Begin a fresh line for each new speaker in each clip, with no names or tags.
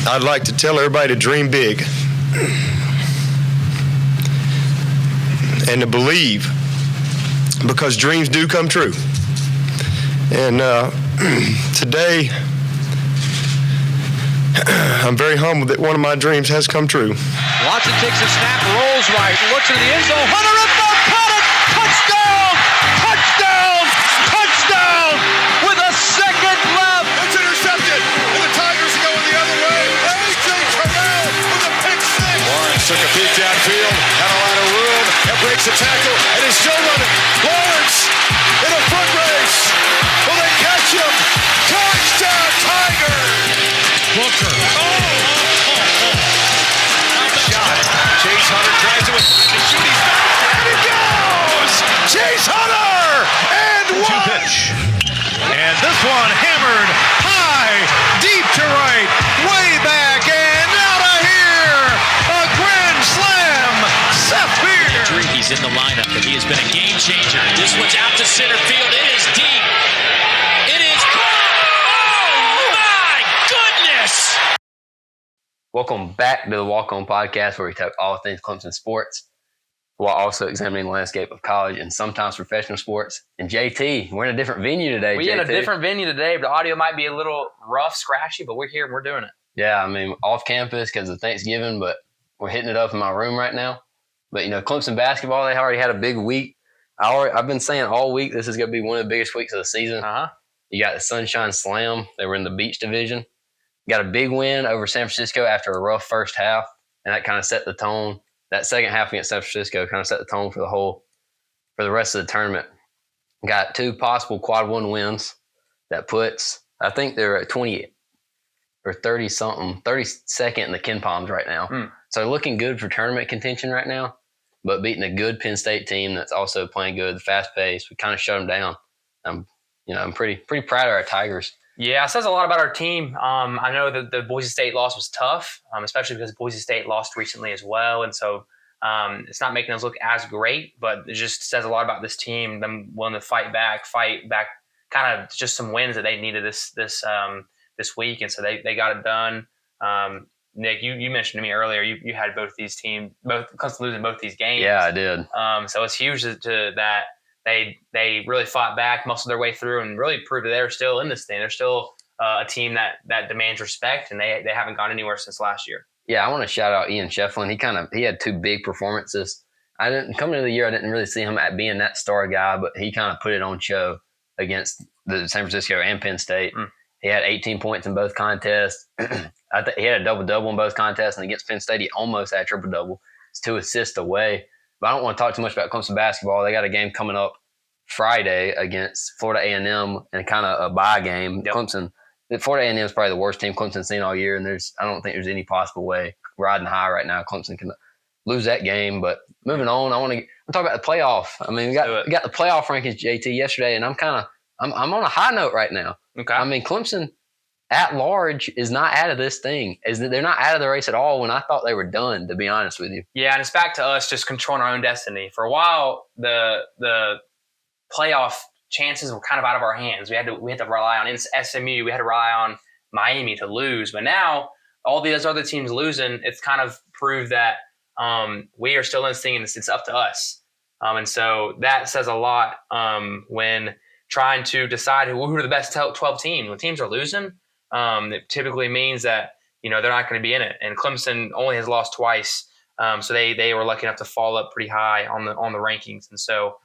I'd like to tell everybody to dream big and to believe, because dreams do come true. And today, I'm very humbled that one of my dreams has come true.
Watson takes a snap, rolls right, looks into the end zone. Hunter up the caught it! Touchdown! Touchdown! Touchdown! With a second left.
It's intercepted, and the Tigers are going the other way. A.J. Terrell with a pick six. Lawrence took a peek downfield, had a lot of room, and breaks a tackle, and is still running. Lawrence in a foot race. Will they catch him? Touchdown, Tigers!
Booker.
Shot. Chase Hunter drives it with the shoot. He's back, and it goes! Chase Hunter! And one!
Pitch. And this one hammered high, deep to right, way back, and out of here! A grand slam! Seth Beer!
He's in the lineup, but he has been a game changer. This one's out to center field. It is deep. It is caught! Oh, my goodness!
Welcome back to the Walk On Podcast, where we talk all things Clemson sports while also examining the landscape of college and sometimes professional sports. And JT, we're in a different venue today.
We're in a different venue today. The audio might be a little rough, scratchy, but we're here and we're doing it.
Yeah, I mean, off campus because of Thanksgiving, but we're hitting it up in my room right now. But, you know, Clemson basketball, they already had a big week. I've been saying all week this is going to be one of the biggest weeks of the season. You got the Sunshine Slam. They were in the Beach Division. Got a big win over San Francisco after a rough first half, and that kind of set the tone. That second half against San Francisco kind of set the tone for the rest of the tournament. Got 2 possible quad 1 wins. That puts, I think they're at 20 or 30-something, 32nd in the Ken Palms right now. So looking good for tournament contention right now, but beating a good Penn State team that's also playing good, fast pace. We kind of shut them down. I'm pretty proud of our Tigers.
Yeah, it says a lot about our team. I know that the Boise State loss was tough, especially because Boise State lost recently as well. And so it's not making us look as great, but it just says a lot about this team, them willing to fight back, kind of just some wins that they needed this week. And so they got it done. Nick, you mentioned to me earlier, you had both these teams, Clemson losing both these games.
Yeah, I did.
So it's huge that they really fought back, muscled their way through, and really proved that they're still in this thing. They're still a team that demands respect, and they haven't gone anywhere since last year.
Yeah, I want to shout out Ian Shefflin. He had 2 big performances. Coming into the year, I didn't really see him at being that star guy, but he kind of put it on show against the San Francisco and Penn State. He had 18 points in both contests. I think he had a double-double in both contests, and against Penn State, he almost had a triple-double. It's 2 assists away. But I don't want to talk too much about Clemson basketball. They got a game coming up Friday against Florida A&M and kind of a bye game.
Yep.
Florida A&M is probably the worst team Clemson's seen all year, and I don't think there's any possible way riding high right now Clemson can lose that game. But moving on, I'm talking about the playoff. I mean, we got the playoff rankings, JT, yesterday, and I'm on a high note right now.
Okay.
I mean, Clemson at large is not out of this thing. They're not out of the race at all when I thought they were done, to be honest with you.
Yeah, and it's back to us just controlling our own destiny. For a while, the playoff chances were kind of out of our hands. We had to rely on SMU. We had to rely on Miami to lose. But now all these other teams losing, it's kind of proved that we are still in this thing, and it's up to us. And so that says a lot when trying to decide who are the best 12 teams. When teams are losing, it typically means that they're not going to be in it. And Clemson only has lost twice, so they were lucky enough to fall up pretty high on the rankings. And so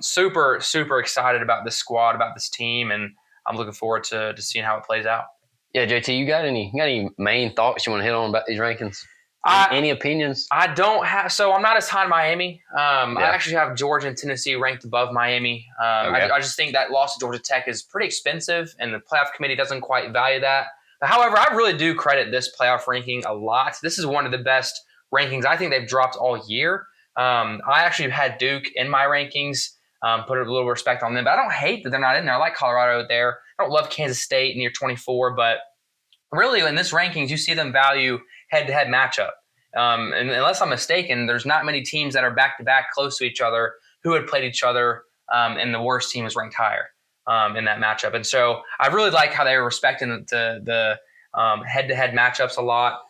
super, super excited about this squad, about this team, and I'm looking forward to seeing how it plays out.
Yeah, JT, you got any main thoughts you want to hit on about these rankings? Any opinions?
I don't have. So I'm not as high on Miami. I actually have Georgia and Tennessee ranked above Miami.
Okay.
I just think that loss to Georgia Tech is pretty expensive, and the playoff committee doesn't quite value that. But however, I really do credit this playoff ranking a lot. This is one of the best rankings I think they've dropped all year. I actually had Duke in my rankings, put a little respect on them, but I don't hate that they're not in there. I like Colorado there. I don't love Kansas State near 24, but really in this rankings, you see them value head-to-head matchup. And unless I'm mistaken, there's not many teams that are back-to-back close to each other who had played each other, and the worst team was ranked higher in that matchup. And so I really like how they were respecting the head-to-head matchups a lot.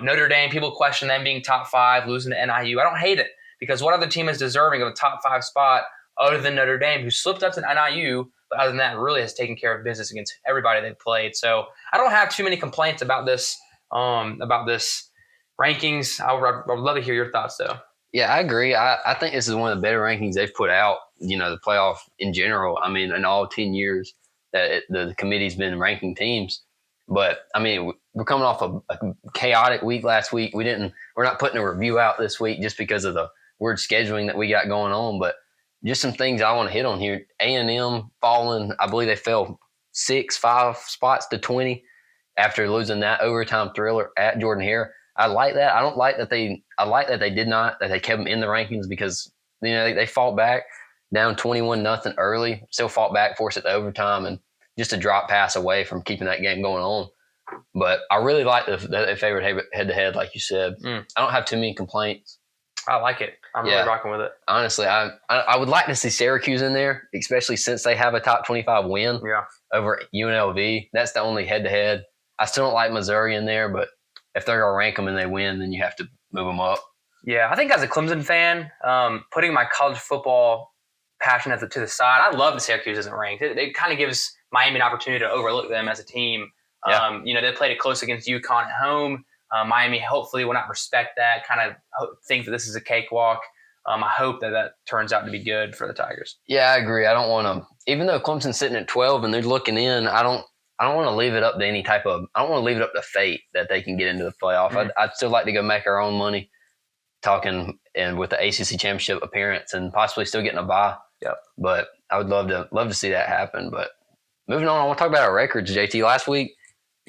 Notre Dame, people question them being top 5, losing to NIU. I don't hate it because what other team is deserving of a top 5 spot other than Notre Dame, who slipped up to NIU, but other than that, really has taken care of business against everybody they've played. So I don't have too many complaints about this rankings. I would love to hear your thoughts, though.
Yeah, I agree. I think this is one of the better rankings they've put out, the playoff in general. I mean, in all 10 years that the committee's been ranking teams. But, I mean, we're coming off a chaotic week last week. We're not putting a review out this week just because of the weird scheduling that we got going on. But just some things I want to hit on here. A&M falling, I believe they fell 5 spots to 20 after losing that overtime thriller at Jordan-Hare. I like that. I don't like that they kept them in the rankings because, they fought back down 21-0 early, still fought back, forced it to overtime, and just a drop pass away from keeping that game going on. But I really like that they favored head-to-head, like you said. I don't have too many complaints.
I like it. I'm really rocking with it.
Honestly, I would like to see Syracuse in there, especially since they have a top 25 win over UNLV. That's the only head-to-head. I still don't like Missouri in there, but if they're going to rank them and they win, then you have to move them up.
Yeah, I think as a Clemson fan, putting my college football passion to the side, I love that Syracuse isn't ranked. It kind of gives Miami an opportunity to overlook them as a team.
Yeah.
They played it close against UConn at home. Miami hopefully will not respect that, kind of think that this is a cakewalk. I hope that turns out to be good for the Tigers.
Yeah, I agree. I don't want to – even though Clemson's sitting at 12 and they're looking in, I don't want to leave it up to I don't want to leave it up to fate that they can get into the playoff.
Mm-hmm.
I'd still like to go make our own money talking and with the ACC championship appearance and possibly still getting a bye.
Yep.
But I would love to see that happen. But moving on, I want to talk about our records, JT. Last week,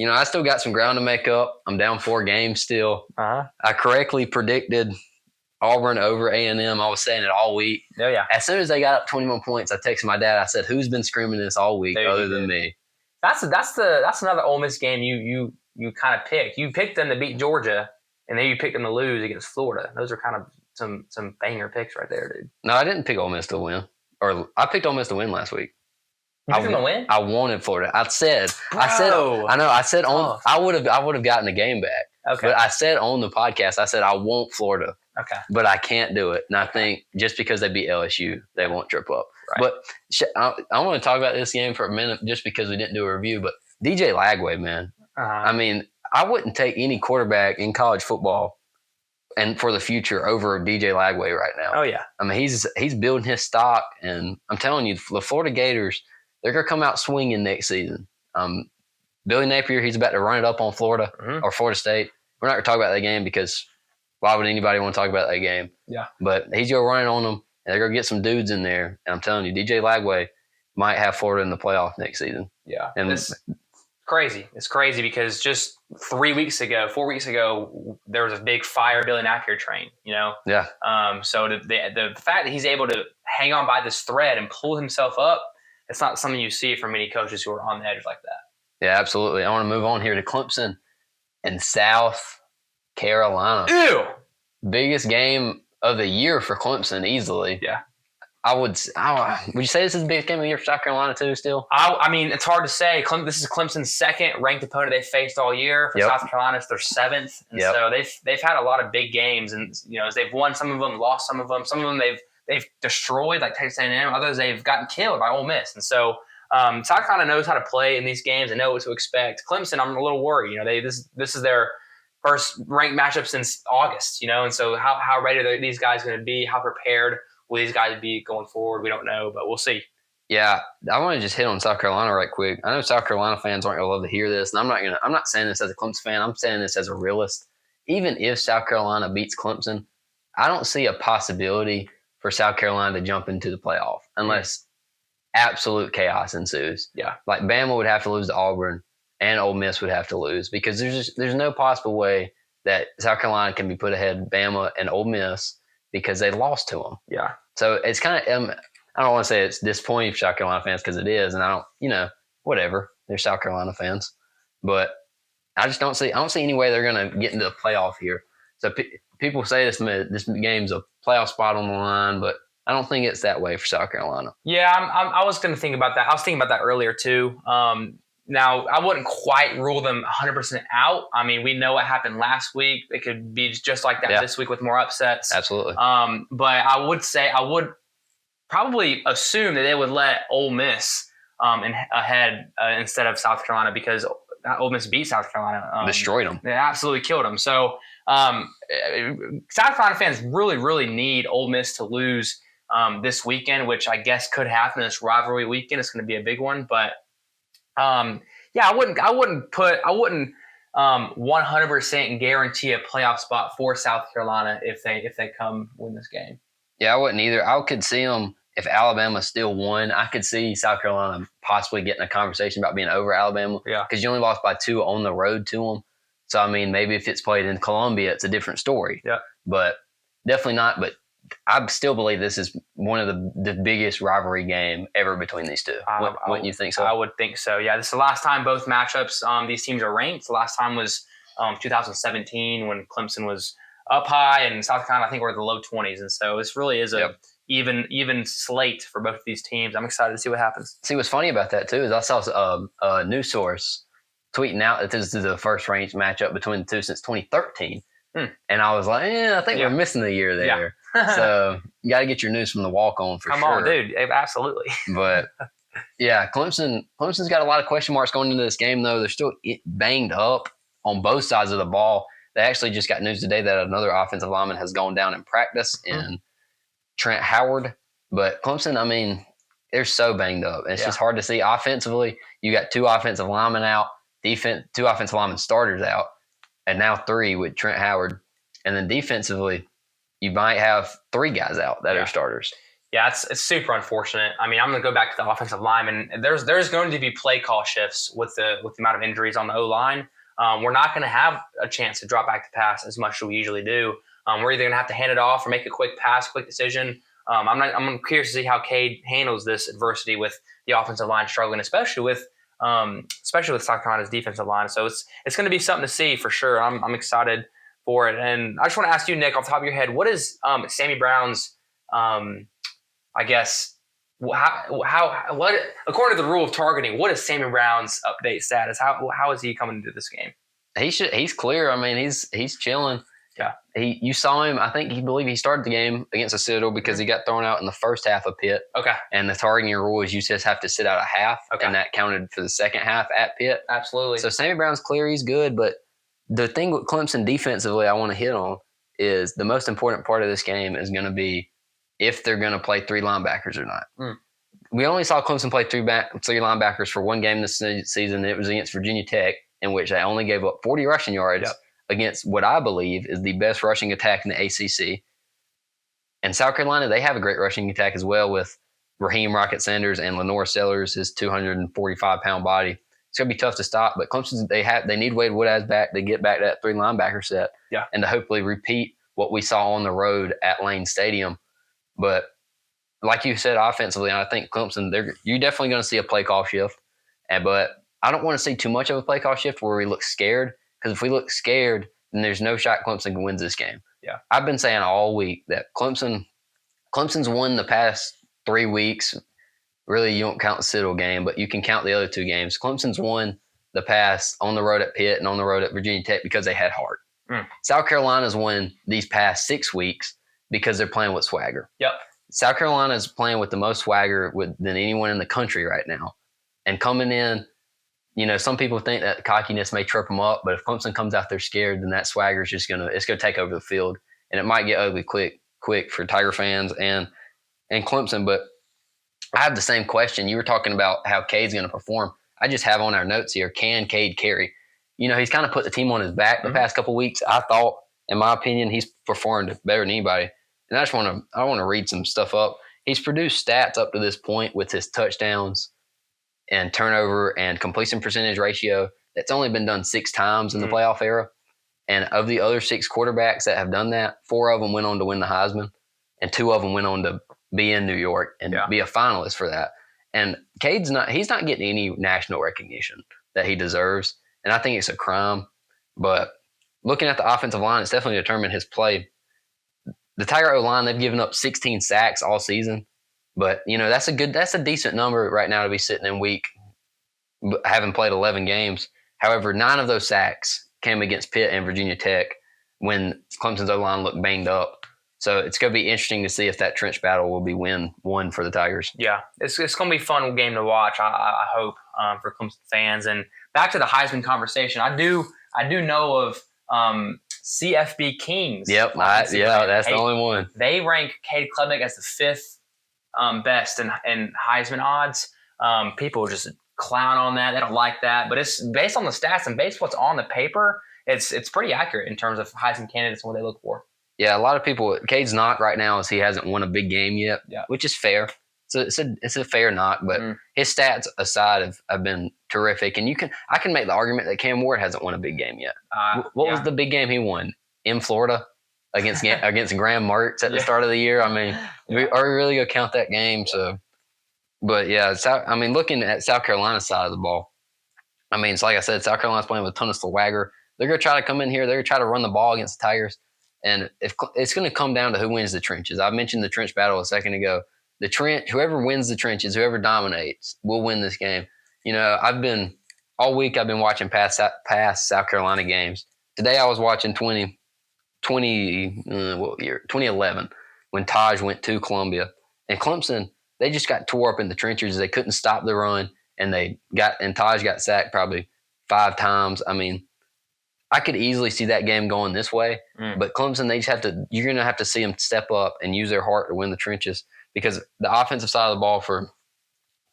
I still got some ground to make up. I'm down 4 games still.
Uh-huh.
I correctly predicted Auburn over A&M. I was saying it all week.
Oh, yeah.
As soon as they got up 21 points, I texted my dad. I said, "Who's been screaming this all week other than me?"
That's another Ole Miss game you kind of picked. You picked them to beat Georgia, and then you picked them to lose against Florida. Those are kind of some banger picks right there, dude.
No, I didn't pick Ole Miss to win. Or I picked Ole Miss to win last week.
You picked them to win?
I wanted Florida. I said I would have gotten the game back.
Okay.
But I said on the podcast, I said I want Florida.
Okay.
But I can't do it. And I think just because they beat LSU, they won't trip up.
Right.
But I want to talk about this game for a minute just because we didn't do a review. But DJ Lagway, man.
Uh-huh.
I mean, I wouldn't take any quarterback in college football and for the future over DJ Lagway right now.
Oh, yeah.
I mean, he's building his stock. And I'm telling you, the Florida Gators, they're going to come out swinging next season. Billy Napier, he's about to run it up on Florida or Florida State. We're not going to talk about that game because why would anybody want to talk about that game? Yeah. But he's going to run it on them, and they're going to get some dudes in there. And I'm telling you, DJ Lagway might have Florida in the playoff next season.
Yeah. And it's crazy. It's crazy because just 4 weeks ago, there was a big fire Billy Napier train, Yeah. So the fact that he's able to hang on by this thread and pull himself up, it's not something you see from many coaches who are on the edge like that.
Yeah, absolutely. I want to move on here to Clemson and South Carolina.
Ew!
Biggest game of the year for Clemson, easily.
Yeah.
Would you say this is the biggest game of the year for South Carolina too? Still,
I mean, it's hard to say. This is Clemson's second ranked opponent they've faced all year. For South Carolina, it's their 7th, and so they've had a lot of big games. And as they've won some of them, lost some of them. Some of them they've destroyed, like Texas A&M. Others they've gotten killed by Ole Miss. And so South Carolina knows how to play in these games and know what to expect. Clemson, I'm a little worried. This is their first ranked matchup since August. And so how ready are these guys going to be? How prepared will these guys be going forward? We don't know, but we'll see. Yeah,
I want to just hit on South Carolina right quick. I know South Carolina fans aren't going to love to hear this, and I'm not saying this as a Clemson fan. I'm saying this as a realist. Even if South Carolina beats Clemson, I don't see a possibility for South Carolina to jump into the playoff unless absolute chaos ensues.
Yeah,
like Bama would have to lose to Auburn, and Ole Miss would have to lose because there's no possible way that South Carolina can be put ahead of Bama and Ole Miss because they lost to them.
Yeah.
So it's kind of I don't want to say it's disappointing for South Carolina fans because it is, and I don't, whatever. They're South Carolina fans, but I don't see any way they're going to get into the playoff here. So people say this game's a playoff spot on the line, but I don't think it's that way for South Carolina.
Yeah, I was going to think about that. I was thinking about that earlier too. Now, I wouldn't quite rule them 100% out. I mean, we know what happened last week. It could be just like that this week with more upsets.
Absolutely.
But I would probably assume that they would let Ole Miss ahead instead of South Carolina, because Ole Miss beat South Carolina.
Destroyed them.
They absolutely killed them. So South Carolina fans really, really need Ole Miss to lose this weekend, which I guess could happen this rivalry weekend. It's going to be a big one, but I wouldn't 100% guarantee a playoff spot for South Carolina if they come win this game.
Yeah, I wouldn't either. I could see them if Alabama still won. I could see South Carolina possibly getting a conversation about being over Alabama.
Yeah,
because you only lost by 2 on the road to them. So I mean, maybe if it's played in Columbia, it's a different story.
Yeah,
but definitely not. But I still believe this is one of the biggest rivalry game ever between these two. Wouldn't you think so?
I would think so. Yeah, this is the last time both matchups these teams are ranked. The last time was 2017 when Clemson was up high and South Carolina I think were in the low 20s, and so this really is a even slate for both of these teams. I'm excited to see what happens.
See, what's funny about that too is I saw a news source tweeting out that this is the first ranked matchup between the two since 2013. And I was like, I think we're missing the year there. Yeah. So you got to get your news from the walk-on for sure.
Come on, dude. Absolutely.
But, yeah, Clemson's got a lot of question marks going into this game, though. They're still banged up on both sides of the ball. They actually just got news today that another offensive lineman has gone down in practice in Trent Howard. But Clemson, I mean, they're so banged up. It's just hard to see. Offensively, you got 2 offensive linemen out, 2 offensive lineman starters out, and now 3 with Trent Howard. And then defensively, you might have 3 guys out that are starters.
Yeah, it's super unfortunate. I mean, I'm going to go back to the offensive line, and there's going to be play call shifts with the amount of injuries on the O-line. We're not going to have a chance to drop back to pass as much as we usually do. We're either going to have to hand it off or make a quick pass, quick decision. I'm curious to see how Cade handles this adversity with the offensive line struggling, especially with South Carolina's defensive line. So it's going to be something to see for sure. I'm excited for it. And I just want to ask you, Nick, off the top of your head, what is Sammy Brown's, I guess, what according to the rule of targeting, what is Sammy Brown's update status? How is he coming into this game?
He's clear. I mean, he's chilling.
Yeah.
You saw him. I think he started the game against the Citadel because he got thrown out in the first half of Pitt.
Okay.
And the targeting rule is you just have to sit out a half, and that counted for the second half at Pitt.
Absolutely.
So Sammy Brown's clear. He's good, but the thing with Clemson defensively I want to hit on is the most important part of this game is going to be if they're going to play 3 linebackers or not. We only saw Clemson play 3 linebackers for 1 game this season. It was against Virginia Tech, in which they only gave up 40 rushing yards against what I believe is the best rushing attack in the ACC. And South Carolina, they have a great rushing attack as well with Raheem Rocket Sanders and Lenore Sellers, his 245-pound body. It's going to be tough to stop, but Clemson, they need Wade Woodaz back to get back that 3 linebacker set and to hopefully repeat what we saw on the road at Lane Stadium. But like you said, offensively, I think Clemson, you're definitely going to see a play call shift. But I don't want to see too much of a play call shift where we look scared, because if we look scared, then there's no shot Clemson wins this game.
Yeah,
I've been saying all week that Clemson's won the past 3 weeks. Really, you don't count the Citadel game, but you can count the other 2 games. Clemson's won the past on the road at Pitt and on the road at Virginia Tech because they had heart. South Carolina's won these past 6 weeks because they're playing with swagger.
Yep.
South Carolina's playing with the most swagger than anyone in the country right now. And coming in, some people think that cockiness may trip them up, but if Clemson comes out there scared, then that swagger is just it's going to take over the field. And it might get ugly quick for Tiger fans and Clemson. But I have the same question. You were talking about how Cade's going to perform. I just have on our notes here, can Cade carry? He's kind of put the team on his back the past couple of weeks. I thought, in my opinion, he's performed better than anybody. And I want to read some stuff up. He's produced stats up to this point with his touchdowns and turnover and completion percentage ratio that's only been done 6 times in the playoff era. And of the other 6 quarterbacks that have done that, 4 of them went on to win the Heisman, and 2 of them went on to be in New York and be a finalist for that. And he's not getting any national recognition that he deserves. And I think it's a crime. But looking at the offensive line, it's definitely determined his play. The Tiger O-line, they've given up 16 sacks all season. But, that's a decent number right now to be sitting in week having played 11 games. However, 9 of those sacks came against Pitt and Virginia Tech when Clemson's O-line looked banged up. So it's going to be interesting to see if that trench battle will be won for the Tigers.
Yeah, it's going to be a fun game to watch, I hope, for Clemson fans. And back to the Heisman conversation, I do know of CFB Kings.
Yep, that's the only one.
They rank Cade Klubnik as the 5th best in Heisman odds. People just clown on that. They don't like that. But it's based on the stats and based on what's on the paper, it's pretty accurate in terms of Heisman candidates and what they look for.
Yeah, a lot of people. Cade's knock right now is he hasn't won a big game yet, which is fair. So it's a fair knock, but his stats aside have been terrific. And I can make the argument that Cam Ward hasn't won a big game yet. What was the big game he won in Florida against Graham Mertz at the start of the year? I mean, are we really gonna count that game? So, but yeah, looking at South Carolina's side of the ball, I mean, it's like I said, South Carolina's playing with a ton of swagger. They're gonna try to come in here. They're gonna try to run the ball against the Tigers. And if it's going to come down to who wins the trenches. I mentioned the trench battle a second ago. The trench, whoever wins the trenches, whoever dominates, will win this game. You know, all week I've been watching past South Carolina games. Today I was watching 2011 when Taj went to Columbia. And Clemson, they just got tore up in the trenches. They couldn't stop the run, and Taj got sacked probably 5 times. I mean, I could easily see that game going this way, but Clemson, you're going to have to see them step up and use their heart to win the trenches, because the offensive side of the ball for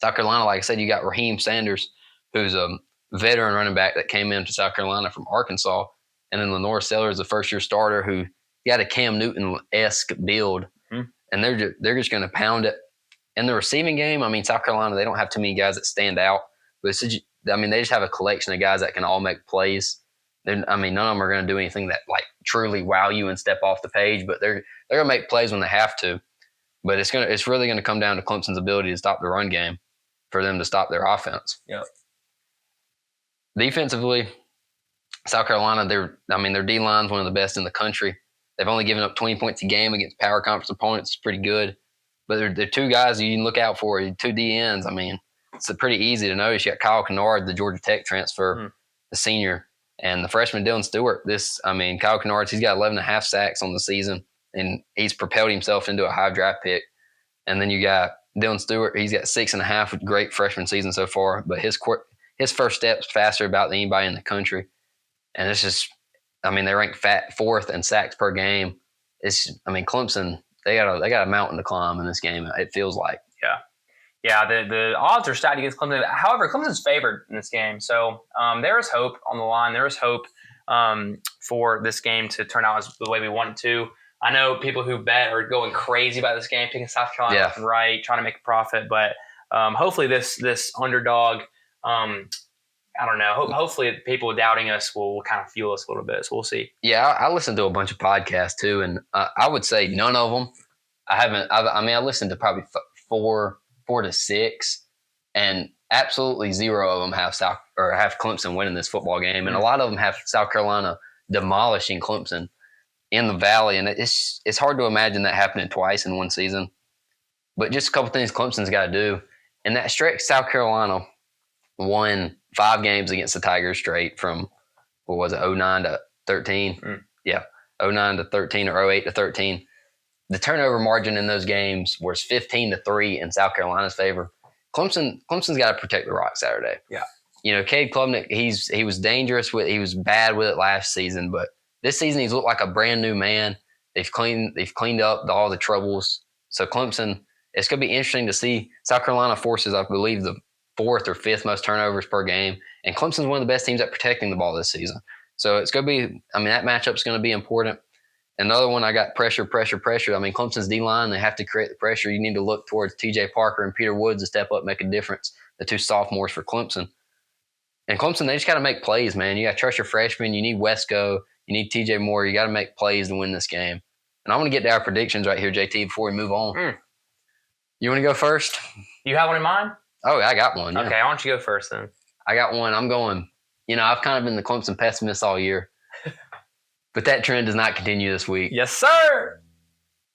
South Carolina, like I said, you got Raheem Sanders, who's a veteran running back that came into South Carolina from Arkansas, and then Lenore Seller is a first-year starter who got a Cam Newton-esque build, and they're just going to pound it. In the receiving game, I mean, South Carolina, they don't have too many guys that stand out, but they just have a collection of guys that can all make plays. None of them are going to do anything that like truly wow you and step off the page, but they're going to make plays when they have to. But it's really going to come down to Clemson's ability to stop the run game for them to stop their offense.
Yep.
Defensively, South Carolina, their D-line is one of the best in the country. They've only given up 20 points a game against power conference opponents. It's pretty good. But they're 2 guys you can look out for, 2 DNs. I mean, it's pretty easy to notice. You got Kyle Kennard, the Georgia Tech transfer, the senior. And the freshman Dylan Stewart, Kyle Kennard, he's got 11.5 sacks on the season, and he's propelled himself into a high draft pick. And then you got Dylan Stewart, he's got 6.5 with great freshman season so far, but his first step's faster about than anybody in the country. And it's just, they rank 4th in sacks per game. Clemson, they got a mountain to climb in this game, it feels like.
Yeah, the odds are stacked against Clemson. However, Clemson's favored in this game. So there is hope on the line. There is hope for this game to turn out the way we want it to. I know people who bet are going crazy about this game, picking South Carolina left and right, trying to make a profit. But hopefully this underdog, I don't know, hopefully people doubting us will kind of fuel us a little bit. So we'll see.
Yeah, I listened to a bunch of podcasts too, and I would say none of them. I listened to probably 4 to 6, and absolutely 0 of them have Clemson winning this football game, and a lot of them have South Carolina demolishing Clemson in the Valley, and it's hard to imagine that happening twice in one season. But just a couple things Clemson's got to do. In that stretch, South Carolina won 5 games against the Tigers straight from, 09 to 13? Yeah, 09 to 13 or 08 to 13. The turnover margin in those games was 15-3 in South Carolina's favor. Clemson's got to protect the rock Saturday.
Yeah.
Cade Klubnik, he was dangerous he was bad with it last season, but this season he's looked like a brand new man. They've cleaned up all the troubles. So Clemson, it's going to be interesting to see. South Carolina forces, I believe, the 4th or 5th most turnovers per game, and Clemson's one of the best teams at protecting the ball this season. So it's going to be, that matchup's going to be important. Another one, I got pressure. Clemson's D-line, they have to create the pressure. You need to look towards TJ Parker and Peter Woods to step up, make a difference, the 2 sophomores for Clemson. And Clemson, they just got to make plays, man. You got to trust your freshmen. You need Wesco. You need TJ Moore. You got to make plays to win this game. And I want to get to our predictions right here, JT, before we move on. You want to go first?
You have one in mind?
Oh, I got one. Yeah.
Okay, why don't you go first then?
I got one. I'm going, I've kind of been the Clemson pessimist all year. But that trend does not continue this week.
Yes, sir.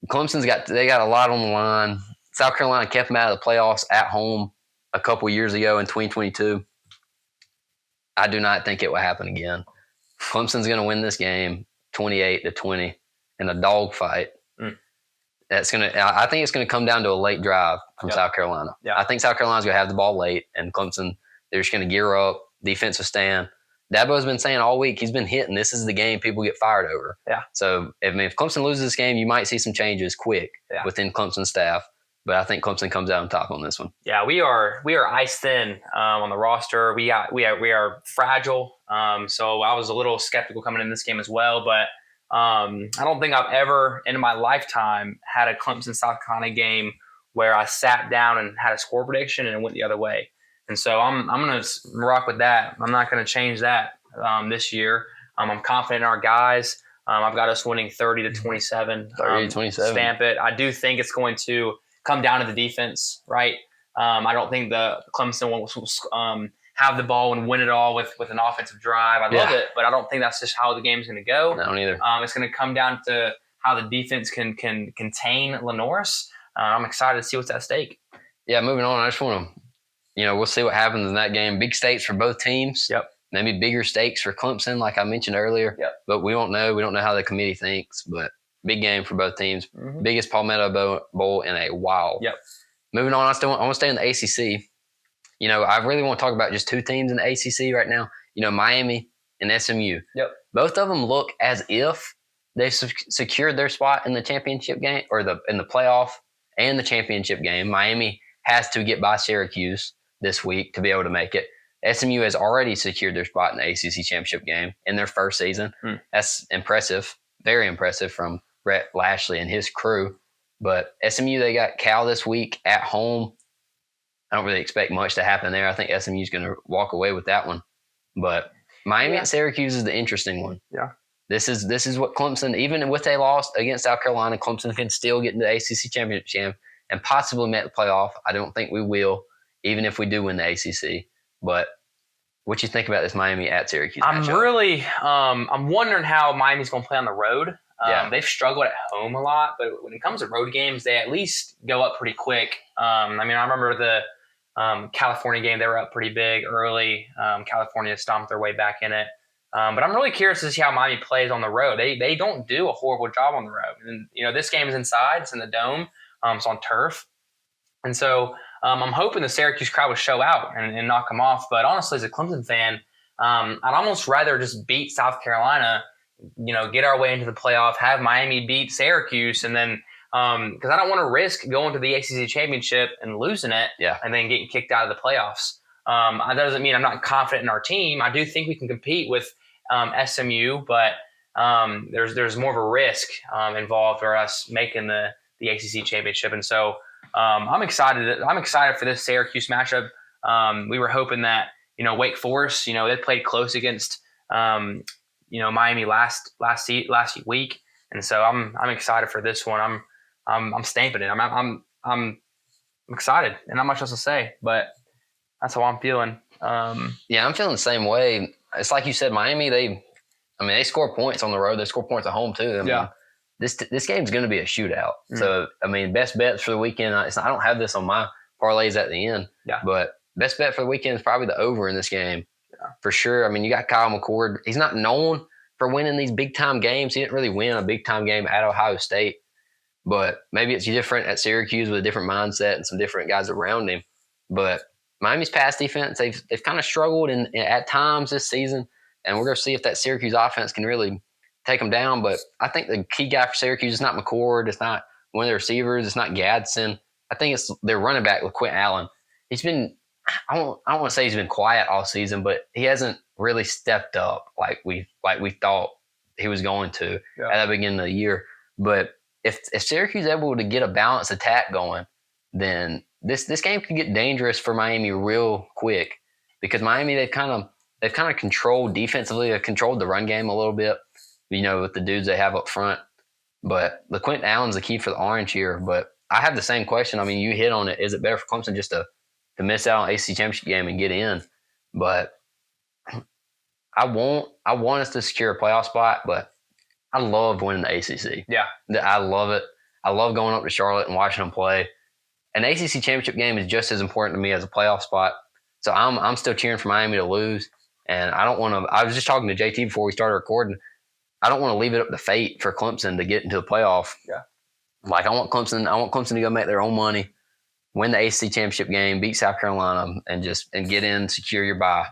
Clemson's got a lot on the line. South Carolina kept them out of the playoffs at home a couple years ago in 2022. I do not think it will happen again. Clemson's going to win this game 28-20 in a dogfight. I think it's going to come down to a late drive from South Carolina. I think South Carolina's going to have the ball late, and Clemson, they're just going to gear up, defensive stand. Dabo's been saying all week, he's been hitting, this is the game people get fired over.
Yeah.
So, if Clemson loses this game, you might see some changes quick within Clemson's staff. But I think Clemson comes out on top on this one.
Yeah, we are ice thin on the roster. We are fragile. So I was a little skeptical coming in this game as well. But I don't think I've ever in my lifetime had a Clemson South Carolina game where I sat down and had a score prediction and it went the other way. And so I'm going to rock with that. I'm not going to change that this year. I'm confident in our guys. I've got us winning 30-27.
30-27.
Stamp it. I do think it's going to come down to the defense, right? I don't think the Clemson will have the ball and win it all with an offensive drive. I love it, but I don't think that's just how the game's going to go.
I don't either.
It's going to come down to how the defense can contain Lenoris. I'm excited to see what's at stake.
Yeah, moving on. I just want to, we'll see what happens in that game. Big stakes for both teams.
Yep.
Maybe bigger stakes for Clemson, like I mentioned earlier.
Yep.
But we don't know. We don't know how the committee thinks, but big game for both teams. Mm-hmm. Biggest Palmetto Bowl in a while.
Yep.
Moving on, I want to stay in the ACC. I really want to talk about just two teams in the ACC right now. Miami and SMU.
Yep.
Both of them look as if they secured their spot in the championship game or in the playoff and the championship game. Miami has to get by Syracuse this week to be able to make it. SMU has already secured their spot in the ACC championship game in their first season. That's impressive, very impressive from Brett Lashley and his crew. But SMU, they got Cal this week at home. I don't really expect much to happen there. I think SMU is going to walk away with that one. But Miami and Syracuse is the interesting one.
Yeah.
This is what Clemson, even with a loss against South Carolina, Clemson can still get into the ACC championship and possibly make the playoff. I don't think we will, even if we do win the ACC. But what you think about this Miami at Syracuse matchup?
I'm wondering how Miami's going to play on the road. They've struggled at home a lot, but when it comes to road games, they at least go up pretty quick. I remember the California game, they were up pretty big early. California stomped their way back in it. But I'm really curious to see how Miami plays on the road. They don't do a horrible job on the road. And, this game is inside. It's in the Dome. It's on turf. And so I'm hoping the Syracuse crowd will show out and knock them off. But honestly, as a Clemson fan, I'd almost rather just beat South Carolina, get our way into the playoff, have Miami beat Syracuse, and then because I don't want to risk going to the ACC championship and losing it and then getting kicked out of the playoffs. That doesn't mean I'm not confident in our team. I do think we can compete with SMU, but there's more of a risk involved for us making the ACC championship. And so I'm excited. I'm excited for this Syracuse matchup. We were hoping that, Wake Forest, they played close against, Miami last week. And so I'm excited for this one. I'm stamping it. I'm excited, and not much else to say, but that's how I'm feeling.
I'm feeling the same way. It's like you said, Miami, they score points on the road. They score points at home too. This game's going to be a shootout. So, best bets for the weekend. I don't have this on my parlays at the end, but best bet for the weekend is probably the over in this game for sure. You got Kyle McCord. He's not known for winning these big-time games. He didn't really win a big-time game at Ohio State, but maybe it's different at Syracuse with a different mindset and some different guys around him. But Miami's pass defense, they've kind of struggled at times this season, and we're going to see if that Syracuse offense can really take them down. But I think the key guy for Syracuse is not McCord. It's not one of the receivers. It's not Gadsden. I think it's their running back with Quentin Allen. He's been I don't want to say he's been quiet all season, but he hasn't really stepped up like we thought he was going to at the beginning of the year. But if Syracuse is able to get a balanced attack going, then this game could get dangerous for Miami real quick, because Miami they've kind of controlled defensively. They've controlled the run game a little bit, with the dudes they have up front. But the Quentin Allen's the key for the Orange here. But I have the same question. You hit on it. Is it better for Clemson just to miss out on ACC championship game and get in? But I want us to secure a playoff spot, but I love winning the ACC.
Yeah.
I love it. I love going up to Charlotte and watching them play. An ACC championship game is just as important to me as a playoff spot. So I'm still cheering for Miami to lose And I don't want to. I was just talking to JT before we started recording. I don't want to leave it up to fate for Clemson to get into the playoff.
Yeah.
Like I want Clemson to go make their own money, win the ACC championship game, beat South Carolina, and get in, secure your bye,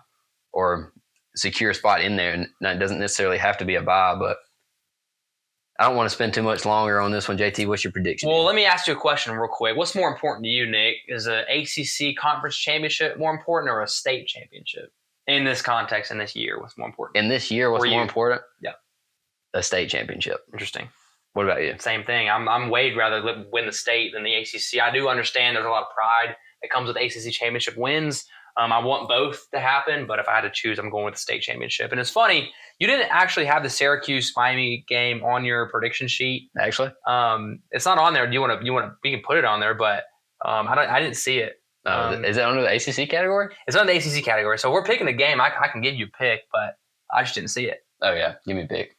or secure a spot in there. And it doesn't necessarily have to be a bye, but I don't want to spend too much longer on this one. JT, what's your prediction?
Well, let me ask you a question real quick. What's more important to you, Nick? Is an ACC conference championship more important or a state championship? In this context, in this year, what's more important?
In this year, what's more important?
Yeah.
A state championship.
Interesting.
What about you?
Same thing. I'm way rather win the state than the ACC. I do understand there's a lot of pride that comes with ACC championship wins. I want both to happen, but if I had to choose, I'm going with the state championship. And it's funny, you didn't actually have the Syracuse-Miami game on your prediction sheet.
Actually,
it's not on there. We can put it on there, but I didn't see it.
Is it under the ACC category?
It's under the ACC category. So we're picking a game. I can give you a pick, but I just didn't see it.
Oh yeah, give me a pick.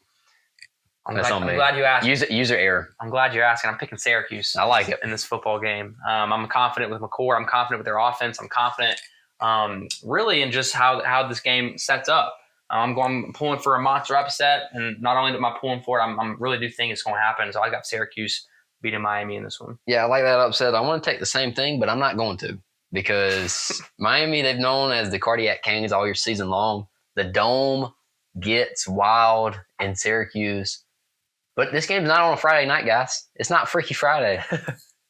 I'm glad you asked.
User error.
I'm glad you're asking. I'm picking Syracuse.
I like it
in this football game. I'm confident with McCord. I'm confident with their offense. I'm confident, really, in just how this game sets up. I'm pulling for a monster upset, and not only am I pulling for it, I'm really do think it's going to happen. So I got Syracuse beating Miami in this one.
Yeah, I like that upset. I want to take the same thing, but I'm not going to because Miami, they've known as the Cardiac Kings all year season long. The Dome gets wild in Syracuse. But this game's not on a Friday night, guys. It's not Freaky Friday.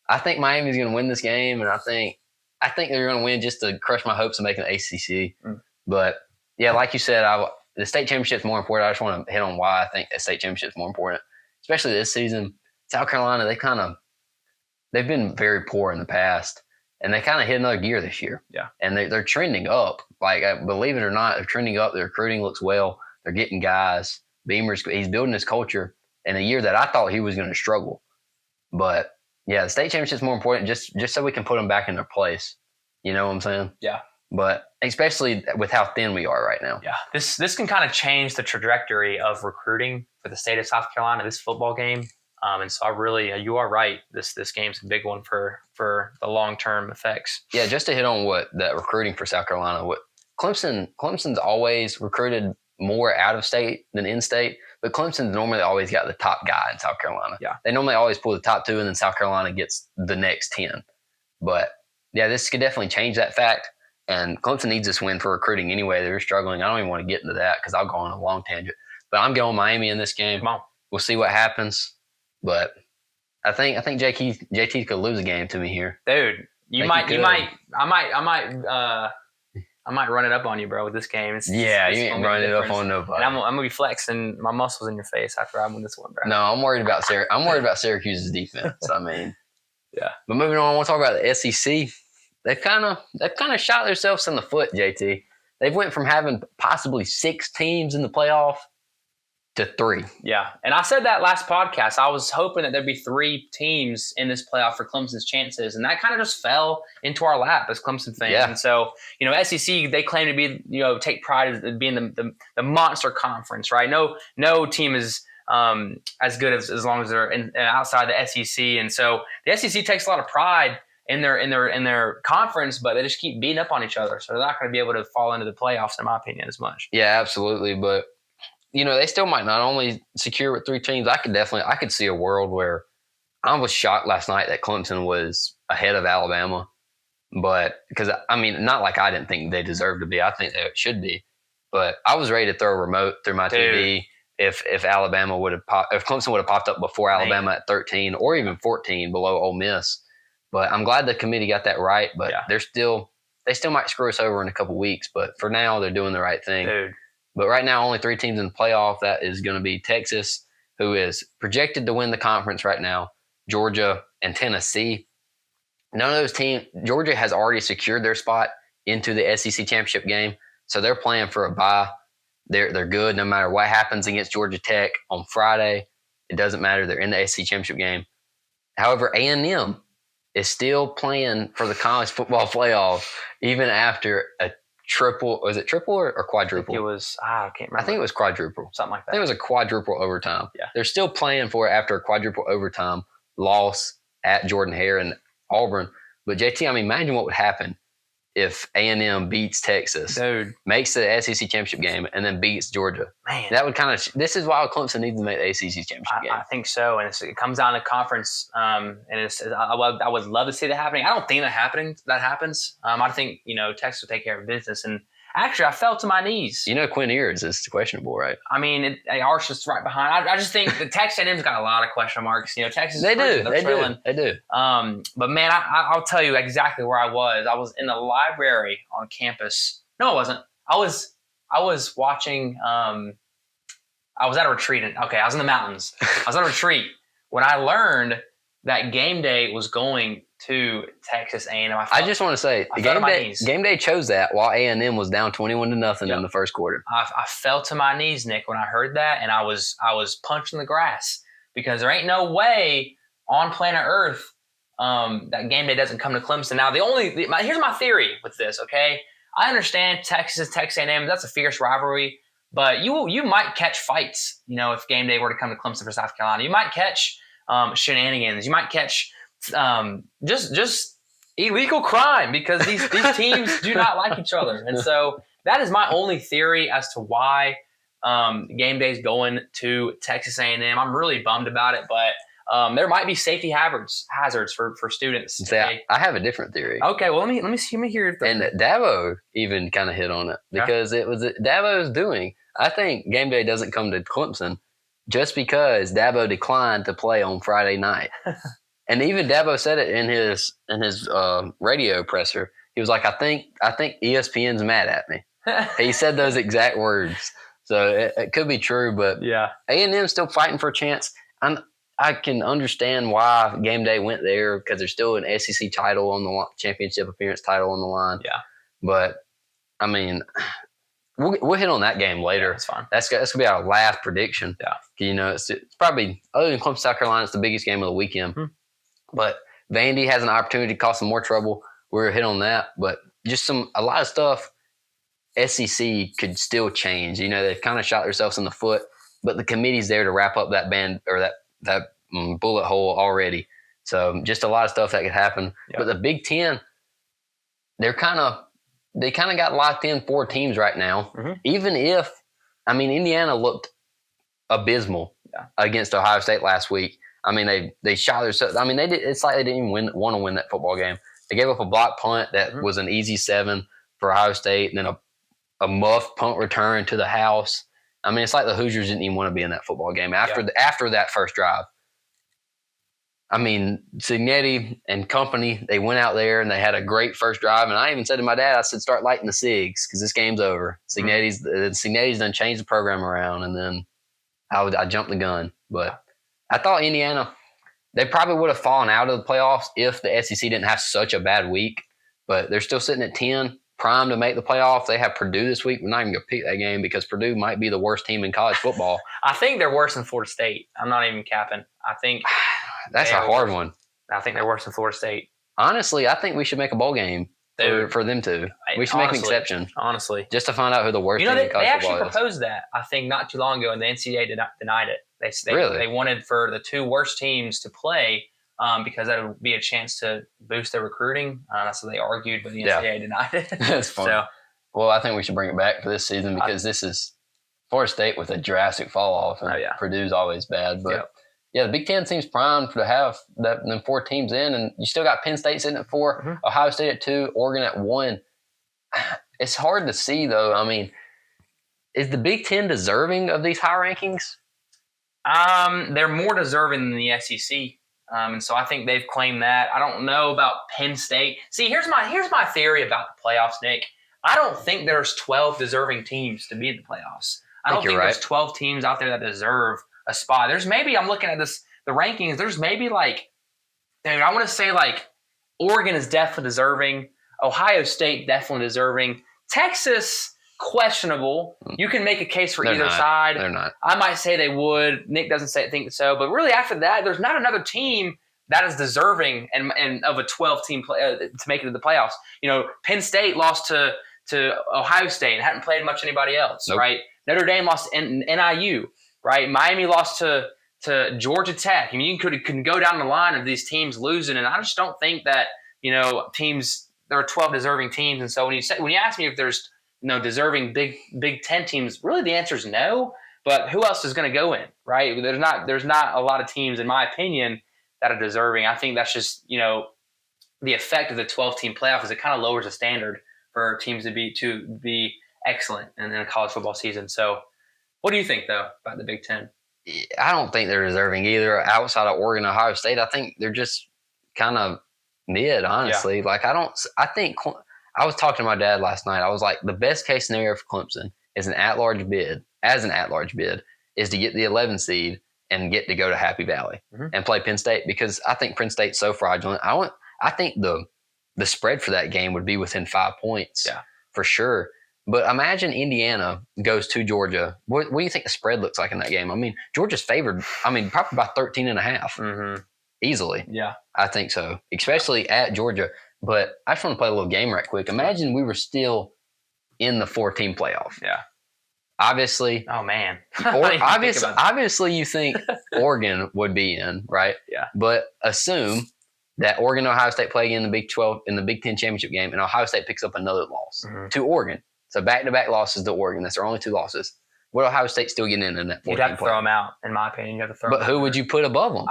I think Miami's going to win this game, and I think they're going to win just to crush my hopes of making the ACC. But, yeah, like you said, the state championship's more important. I just want to hit on why I think the state championship's more important, especially this season. South Carolina, they've been very poor in the past, and they kind of hit another gear this year.
Yeah.
And they're trending up. Like, believe it or not, they're trending up. Their recruiting looks well. They're getting guys. He's building his culture in a year that I thought he was going to struggle. But, yeah, the state championship's more important just so we can put them back in their place. You know what I'm saying?
Yeah.
But especially with how thin we are right now.
Yeah. This can kind of change the trajectory of recruiting for the state of South Carolina, this football game. And so you are right. This game's a big one for the long-term effects.
Yeah, just to hit on what that recruiting for South Carolina, Clemson's always recruited more out of state than in state. But Clemson's normally always got the top guy in South Carolina.
Yeah.
They normally always pull the top 2, and then South Carolina gets the next 10. But, yeah, this could definitely change that fact. And Clemson needs this win for recruiting anyway. They're struggling. I don't even want to get into that because I'll go on a long tangent. But I'm going Miami in this game.
Come on.
We'll see what happens. But I think JT could lose a game to me here.
Dude, I might run it up on you, bro, with this game.
You ain't running it up on nobody.
And I'm gonna be flexing my muscles in your face after I win this one, bro.
No, I'm worried about Syracuse's defense. I mean,
yeah.
But moving on, I want to talk about the SEC. They've kind of shot themselves in the foot, JT. They've went from having possibly 6 teams in the playoff to 3.
Yeah, and I said that last podcast. I was hoping that there'd be 3 teams in this playoff for Clemson's chances, and that kind of just fell into our lap as Clemson fans.
Yeah.
And so, SEC, they claim to be, take pride in being the monster conference, right? No team is as good as long as they're outside the SEC, and so the SEC takes a lot of pride in their conference, but they just keep beating up on each other, so they're not going to be able to fall into the playoffs, in my opinion, as much.
Yeah, absolutely, but. They still might not only secure with 3 teams. I could see a world where I was shocked last night that Clemson was ahead of Alabama. But because, not like I didn't think they deserved to be. I think they should be. But I was ready to throw a remote through my TV if Alabama if Clemson would have popped up before Alabama at 13 or even 14 below Ole Miss. But I'm glad the committee got that right. But they still might screw us over in a couple weeks. But for now, they're doing the right thing.
Dude.
But right now, only 3 teams in the playoff. That is going to be Texas, who is projected to win the conference right now, Georgia, and Tennessee. None of those teams – Georgia has already secured their spot into the SEC championship game, so they're playing for a bye. They're good no matter what happens against Georgia Tech on Friday. It doesn't matter. They're in the SEC championship game. However, A&M is still playing for the college football playoff even after a triple, was it triple or quadruple?
It was, I can't remember.
I think it was quadruple.
Something like that.
I think it was a quadruple overtime.
Yeah.
They're still playing for it after a quadruple overtime loss at Jordan-Hare and Auburn. But JT, imagine what would happen if A&M beats Texas,
Dude,
makes the SEC championship game, and then beats Georgia.
man.
That would kind of. This is why Clemson needs to make the ACC championship game.
I think so, and it comes down to conference. And I would love to see that happening. I don't think that happens. I think Texas will take care of business. And actually, I fell to my knees.
Quinn Ewers is questionable, right?
I mean, Arch is right behind. I just think the Texas A&M's got a lot of question marks. Texas.
They do.
They're trailing.
They do.
But man, I'll tell you exactly where I was. I was in the library on campus. No, I wasn't. I was watching. I was at a retreat. I was in the mountains. I was at a retreat when I learned that game day was going to Texas A&M.
I just want to say, game day chose that while A&M was down 21-0 in the first quarter.
I fell to my knees, Nick, when I heard that, and I was punching the grass because there ain't no way on planet Earth that game day doesn't come to Clemson. Now, here's my theory with this. Okay, I understand Texas A&M. That's a fierce rivalry. But you might catch fights, if game day were to come to Clemson for South Carolina. You might catch shenanigans. You might catch just illegal crime because these teams do not like each other. And so that is my only theory as to why game day is going to Texas A&M. I'm really bummed about it, but there might be safety hazards for students.
I have a different theory.
Okay, well let me hear your theory.
And Dabo even kind of hit on it because it was Dabo's doing. I think game day doesn't come to Clemson just because Dabo declined to play on Friday night. And even Dabo said it in his radio presser. He was like, I think ESPN's mad at me. He said those exact words. So it could be true, but
yeah,
A&M's still fighting for a chance. I can understand why game day went there because there's still an SEC title on the line, championship appearance title on the line.
Yeah.
But, I mean, we'll hit on that game later.
Yeah, that's fine.
That's going to be our last prediction.
Yeah.
It's probably, other than Clemson, South Carolina, it's the biggest game of the weekend.
Mm-hmm.
But Vandy has an opportunity to cause some more trouble. We're hit on that. But just a lot of stuff SEC could still change. They've kind of shot themselves in the foot, but the committee's there to wrap up that band or that bullet hole already. So just a lot of stuff that could happen. Yeah. But the Big Ten, they kind of got locked in 4 teams right now. Mm-hmm. Even if, Indiana looked abysmal against Ohio State last week. They shot themselves. They did. It's like they didn't even want to win that football game. They gave up a block punt that was an easy 7 for Ohio State, and then a muff punt return to the house. It's like the Hoosiers didn't even want to be in that football game after that first drive. Signetti and company, they went out there and they had a great first drive. And I even said to my dad, I said, start lighting the SIGs because this game's over. Signetti's done changed the program around. And then I jumped the gun. But I thought Indiana, they probably would have fallen out of the playoffs if the SEC didn't have such a bad week. But they're still sitting at 10, primed to make the playoffs. They have Purdue this week. We're not even going to pick that game because Purdue might be the worst team in college football.
I think they're worse than Florida State. I'm not even capping. I think
that's a hard one.
I think they're worse than Florida State.
Honestly, I think we should make a bowl game for them to. We should make an exception.
Honestly.
Just to find out who the worst team in college football is.
They actually proposed that, I think, not too long ago, and the NCAA denied it. They wanted for the 2 worst teams to play because that would be a chance to boost their recruiting. That's what they argued, but the NCAA denied it.
That's funny. Well, I think we should bring it back for this season because this is Florida State with a drastic fall off, and Purdue's always bad. But the Big Ten seems primed to have them 4 teams in, and you still got Penn State sitting at 4, Ohio State at 2, Oregon at 1. It's hard to see, though. Is the Big Ten deserving of these high rankings?
They're more deserving than the SEC. And so I think they've claimed that. I don't know about Penn State. See, here's my theory about the playoffs, Nick. I don't think there's 12 deserving teams to be in the playoffs. I don't think there's 12 teams out there that deserve a spot. There's maybe, I'm looking at the rankings, there's maybe I want to say Oregon is definitely deserving. Ohio State definitely deserving. Texas, questionable. You can make a case for either side.
They're not.
I might say they would. Nick doesn't think so. But really after that, there's not another team that is deserving and of a 12-team to make it to the playoffs. Penn State lost to Ohio State and hadn't played much anybody else, right? Notre Dame lost to NIU, right? Miami lost to Georgia Tech. You can go down the line of these teams losing, and I just don't think that teams there are 12 deserving teams, and so when you ask me if there's deserving Big Ten teams, really the answer is no. But who else is going to go in, right? There's not a lot of teams, in my opinion, that are deserving. I think that's just the effect of the 12-team playoff is it kind of lowers the standard for teams to be excellent in a college football season. So, what do you think though about the Big Ten?
I don't think they're deserving either. Outside of Oregon, Ohio State, I think they're just kind of mid, honestly. Yeah. I was talking to my dad last night. I was like, the best case scenario for Clemson is an at-large bid is to get the 11 seed and get to go to Happy Valley and play Penn State, because I think Penn State's so fraudulent. I think the spread for that game would be within 5 points for sure. But imagine Indiana goes to Georgia. What do you think the spread looks like in that game? I mean, Georgia's favored, probably by 13.5 easily.
Yeah.
I think so, especially at Georgia. But I just want to play a little game right quick. Imagine we were still in the 4-team playoff.
Yeah.
Obviously.
Oh, man.
Obviously, you think Oregon would be in, right?
Yeah.
But assume that Oregon and Ohio State play again in the Big 12 in the Big 10 championship game, and Ohio State picks up another loss to Oregon. So back-to-back losses to Oregon. That's their only 2 losses. Would Ohio State still get in that 4-team playoff?
You'd have to throw them out, in my opinion.
But who would you put above them?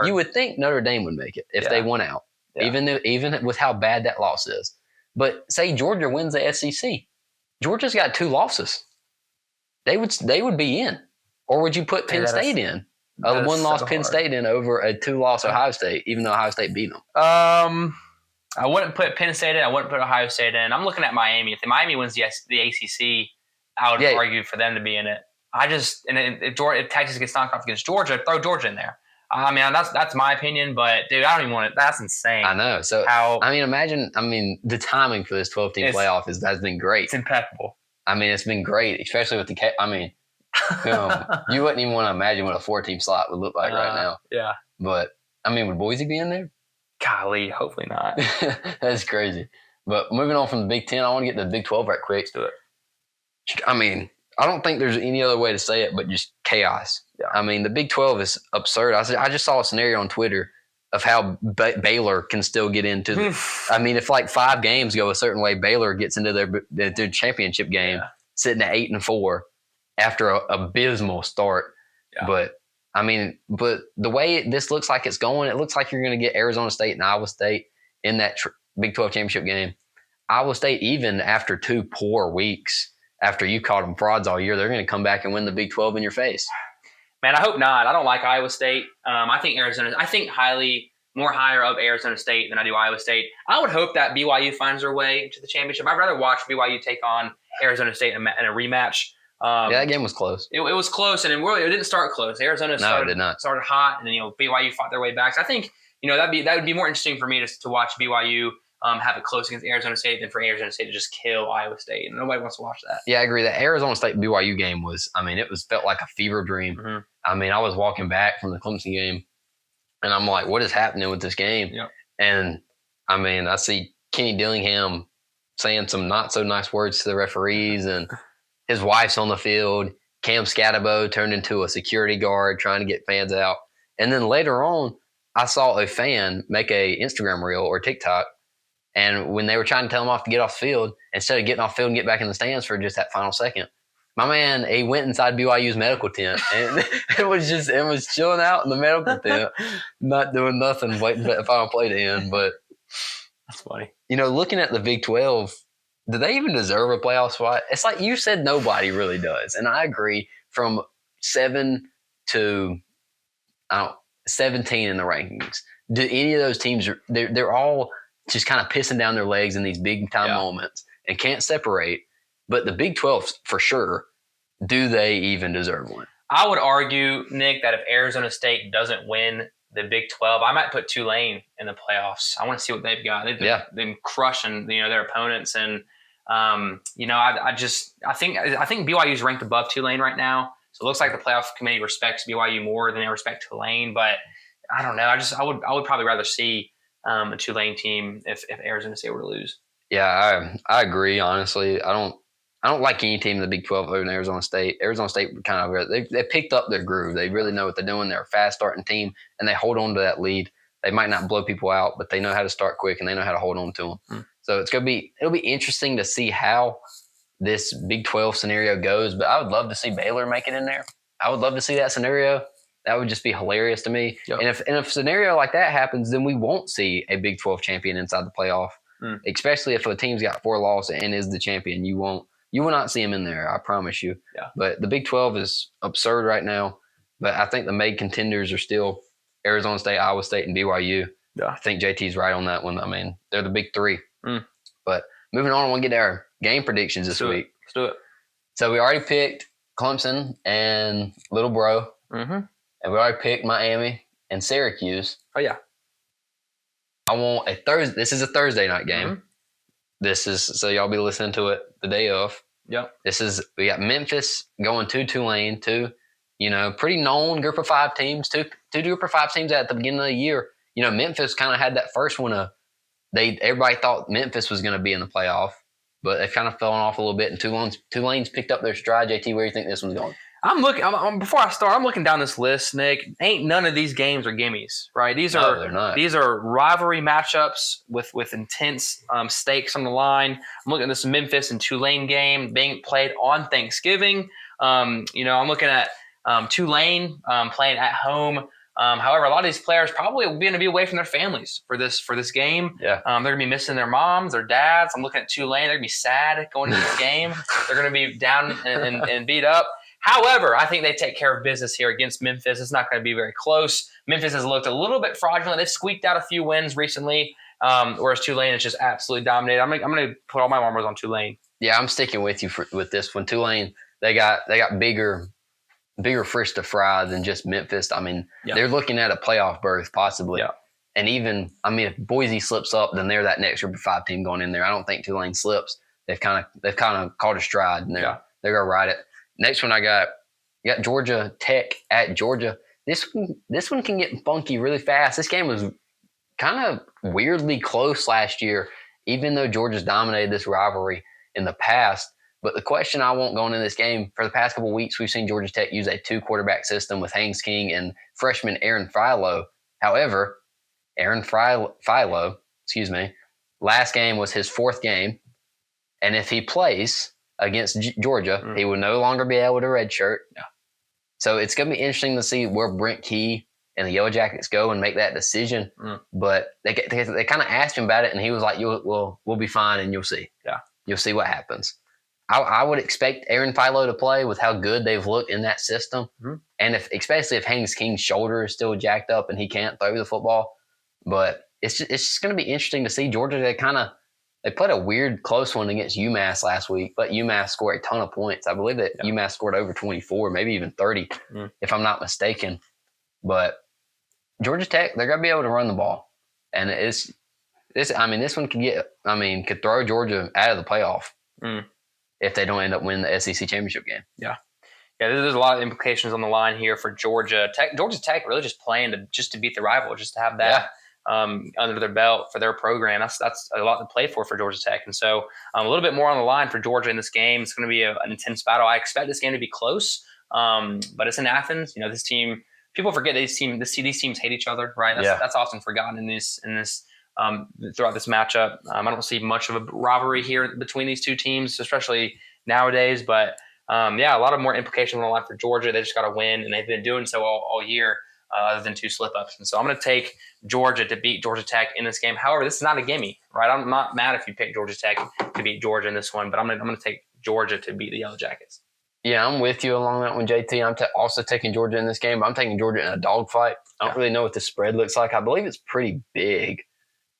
You would think Notre Dame would make it if they won out, even with how bad that loss is. But say Georgia wins the SEC. Georgia's got 2 losses. They would be in. Or would you put Penn State in? A 1-loss Penn State in over a 2-loss Ohio State, even though Ohio State beat them?
I wouldn't put Penn State in. I wouldn't put Ohio State in. I'm looking at Miami. If Miami wins the ACC, I would argue for them to be in it. If Texas gets knocked off against Georgia, throw Georgia in there. That's my opinion, but dude, I don't even want it. That's insane.
I know. So imagine. The timing for this 12-team playoff has been great.
It's impeccable.
It's been great, especially with the. You wouldn't even want to imagine what a 4-team slot would look like right now.
Yeah.
But would Boise be in there?
Golly, hopefully not.
That's crazy. But moving on from the Big Ten, I want to get to the Big 12 right quick.
Let's do it.
I don't think there's any other way to say it but just chaos.
Yeah.
The Big 12 is absurd. I just saw a scenario on Twitter of how Baylor can still get into if like 5 games go a certain way, Baylor gets into their championship game sitting at 8-4 after an abysmal start.
Yeah.
But the way this looks like it's going, it looks like you're going to get Arizona State and Iowa State in that Big 12 championship game. Iowa State, even after 2 poor weeks, after you called them frauds all year, they're going to come back and win the Big 12 in your face.
Man, I hope not. I don't like Iowa State. I think higher up Arizona State than I do Iowa State. I would hope that BYU finds their way to the championship. I'd rather watch BYU take on Arizona State in a rematch.
That game was close.
It was close, and it didn't start close. Arizona started hot, and then BYU fought their way back. So I think that would be more interesting for me to watch BYU have it close against Arizona State than for Arizona State to just kill Iowa State, and nobody wants to watch that.
Yeah, I agree. The Arizona State BYU game was, felt like a fever dream. I was walking back from the Clemson game, and I'm like, what is happening with this game?
Yep.
And I see Kenny Dillingham saying some not so nice words to the referees, and his wife's on the field. Cam Scatabo turned into a security guard trying to get fans out. And then later on, I saw a fan make a Instagram reel or TikTok, and when they were trying to tell him off to get off the field, instead of getting off the field and get back in the stands for just that final second, my man, he went inside BYU's medical tent, and it was chilling out in the medical tent, not doing nothing, waiting for that final play to end. But
that's funny.
Looking at the Big 12, do they even deserve a playoff spot? It's like you said, nobody really does, and I agree. From 7 to 17 in the rankings, do any of those teams? They're all just kind of pissing down their legs in these big time moments and can't separate. But the Big 12, for sure, do they even deserve one?
I would argue, Nick, that if Arizona State doesn't win the Big 12, I might put Tulane in the playoffs. I want to see what they've got. They've been crushing, their opponents, and I think BYU's ranked above Tulane right now. So it looks like the playoff committee respects BYU more than they respect Tulane. But I don't know. I would probably rather see a Tulane team if Arizona State were to lose.
Yeah, I agree. Honestly, I don't like any team in the Big 12 other than Arizona State. Arizona State kind of they picked up their groove. They really know what they're doing. They're a fast starting team, and they hold on to that lead. They might not blow people out, but they know how to start quick and they know how to hold on to them. So it'll be interesting to see how this Big 12 scenario goes. But I would love to see Baylor make it in there. I would love to see that scenario. That would just be hilarious to me. Yep. And if a scenario like that happens, then we won't see a Big 12 champion inside the playoff. Especially if a team's got 4 losses and is the champion, you will not see him in there. I promise you. Yeah. But the Big 12 is absurd right now. But I think the main contenders are still Arizona State, Iowa State, and BYU. Yeah. I think JT's right on that one. I mean, they're the big 3. But moving on, I want to get our game predictions this week.
Let's do it.
So we already picked Clemson and Little Bro. And we already picked Miami and Syracuse.
Oh, yeah.
I want a Thursday. This is a Thursday night game. This is so y'all be listening to it the day of.
Yep.
We got Memphis going to Tulane, pretty known group of 5 teams, two group of 5 teams at the beginning of the year. Memphis kind of had that first one everybody thought Memphis was going to be in the playoff, but they kind of fell off a little bit, and Tulane's picked up their stride. JT, where do you think this one's going?
Before I start, I'm looking down this list, Nick. Ain't none of these games are gimmies, right? They're not. These are rivalry matchups with intense stakes on the line. I'm looking at this Memphis and Tulane game being played on Thanksgiving. I'm looking at Tulane playing at home. However, a lot of these players probably are going to be away from their families for this game.
Yeah.
They're going to be missing their moms, their dads. I'm looking at Tulane. They're going to be sad going into this game. They're going to be down and beat up. However, I think they take care of business here against Memphis. It's not going to be very close. Memphis has looked a little bit fraudulent. They've squeaked out a few wins recently, whereas Tulane is just absolutely dominated. I'm going to put all my marbles on Tulane.
Yeah, I'm sticking with you with this one. Tulane, they got bigger fish to fry than just Memphis. I mean, They're looking at a playoff berth possibly. Yeah. And even, if Boise slips up, then they're that next group of 5 team going in there. I don't think Tulane slips. They've kind of caught a stride, and they're going to ride it. Next one I got Georgia Tech at Georgia. This one can get funky really fast. This game was kind of weirdly close last year, even though Georgia's dominated this rivalry in the past. But the question I want going into this game, for the past couple of weeks, we've seen Georgia Tech use a 2-quarterback system with Haynes King and freshman Aaron Philo. However, Aaron Philo, last game was his 4th game. And if he plays against Georgia, he will no longer be able to redshirt. Yeah. So it's going to be interesting to see where Brent Key and the Yellow Jackets go and make that decision. But they kind of asked him about it, and he was like, we'll be fine, and you'll see.
Yeah.
You'll see what happens. I would expect Aaron Philo to play with how good they've looked in that system. And especially if Haynes King's shoulder is still jacked up and he can't throw the football. But it's just going to be interesting to see Georgia. They played a weird close one against UMass last week, but UMass scored a ton of points. I believe that UMass scored over 24, maybe even 30, if I'm not mistaken. But Georgia Tech, they're going to be able to run the ball. And this one could throw Georgia out of the playoff if they don't end up winning the SEC championship game.
Yeah. Yeah, there's a lot of implications on the line here for Georgia Tech. Georgia Tech really just playing to beat the rival, just to have that under their belt for their program. That's a lot to play for Georgia Tech. And so a little bit more on the line for Georgia in this game. It's going to be an intense battle. I expect this game to be close, but it's in Athens. This team, people forget these teams hate each other, right? That's often forgotten in this throughout this matchup. I don't see much of a rivalry here between these two teams, especially nowadays. But a lot of more implications on the line for Georgia. They just got to win, and they've been doing so all year, other than 2 slip-ups. And so I'm going to take Georgia to beat Georgia Tech in this game. However, this is not a gimme, right? I'm not mad if you pick Georgia Tech to beat Georgia in this one, but I'm going to take Georgia to beat the Yellow Jackets.
Yeah, I'm with you along that one, JT. I'm also taking Georgia in this game, but I'm taking Georgia in a dogfight. I don't really know what the spread looks like. I believe it's pretty big,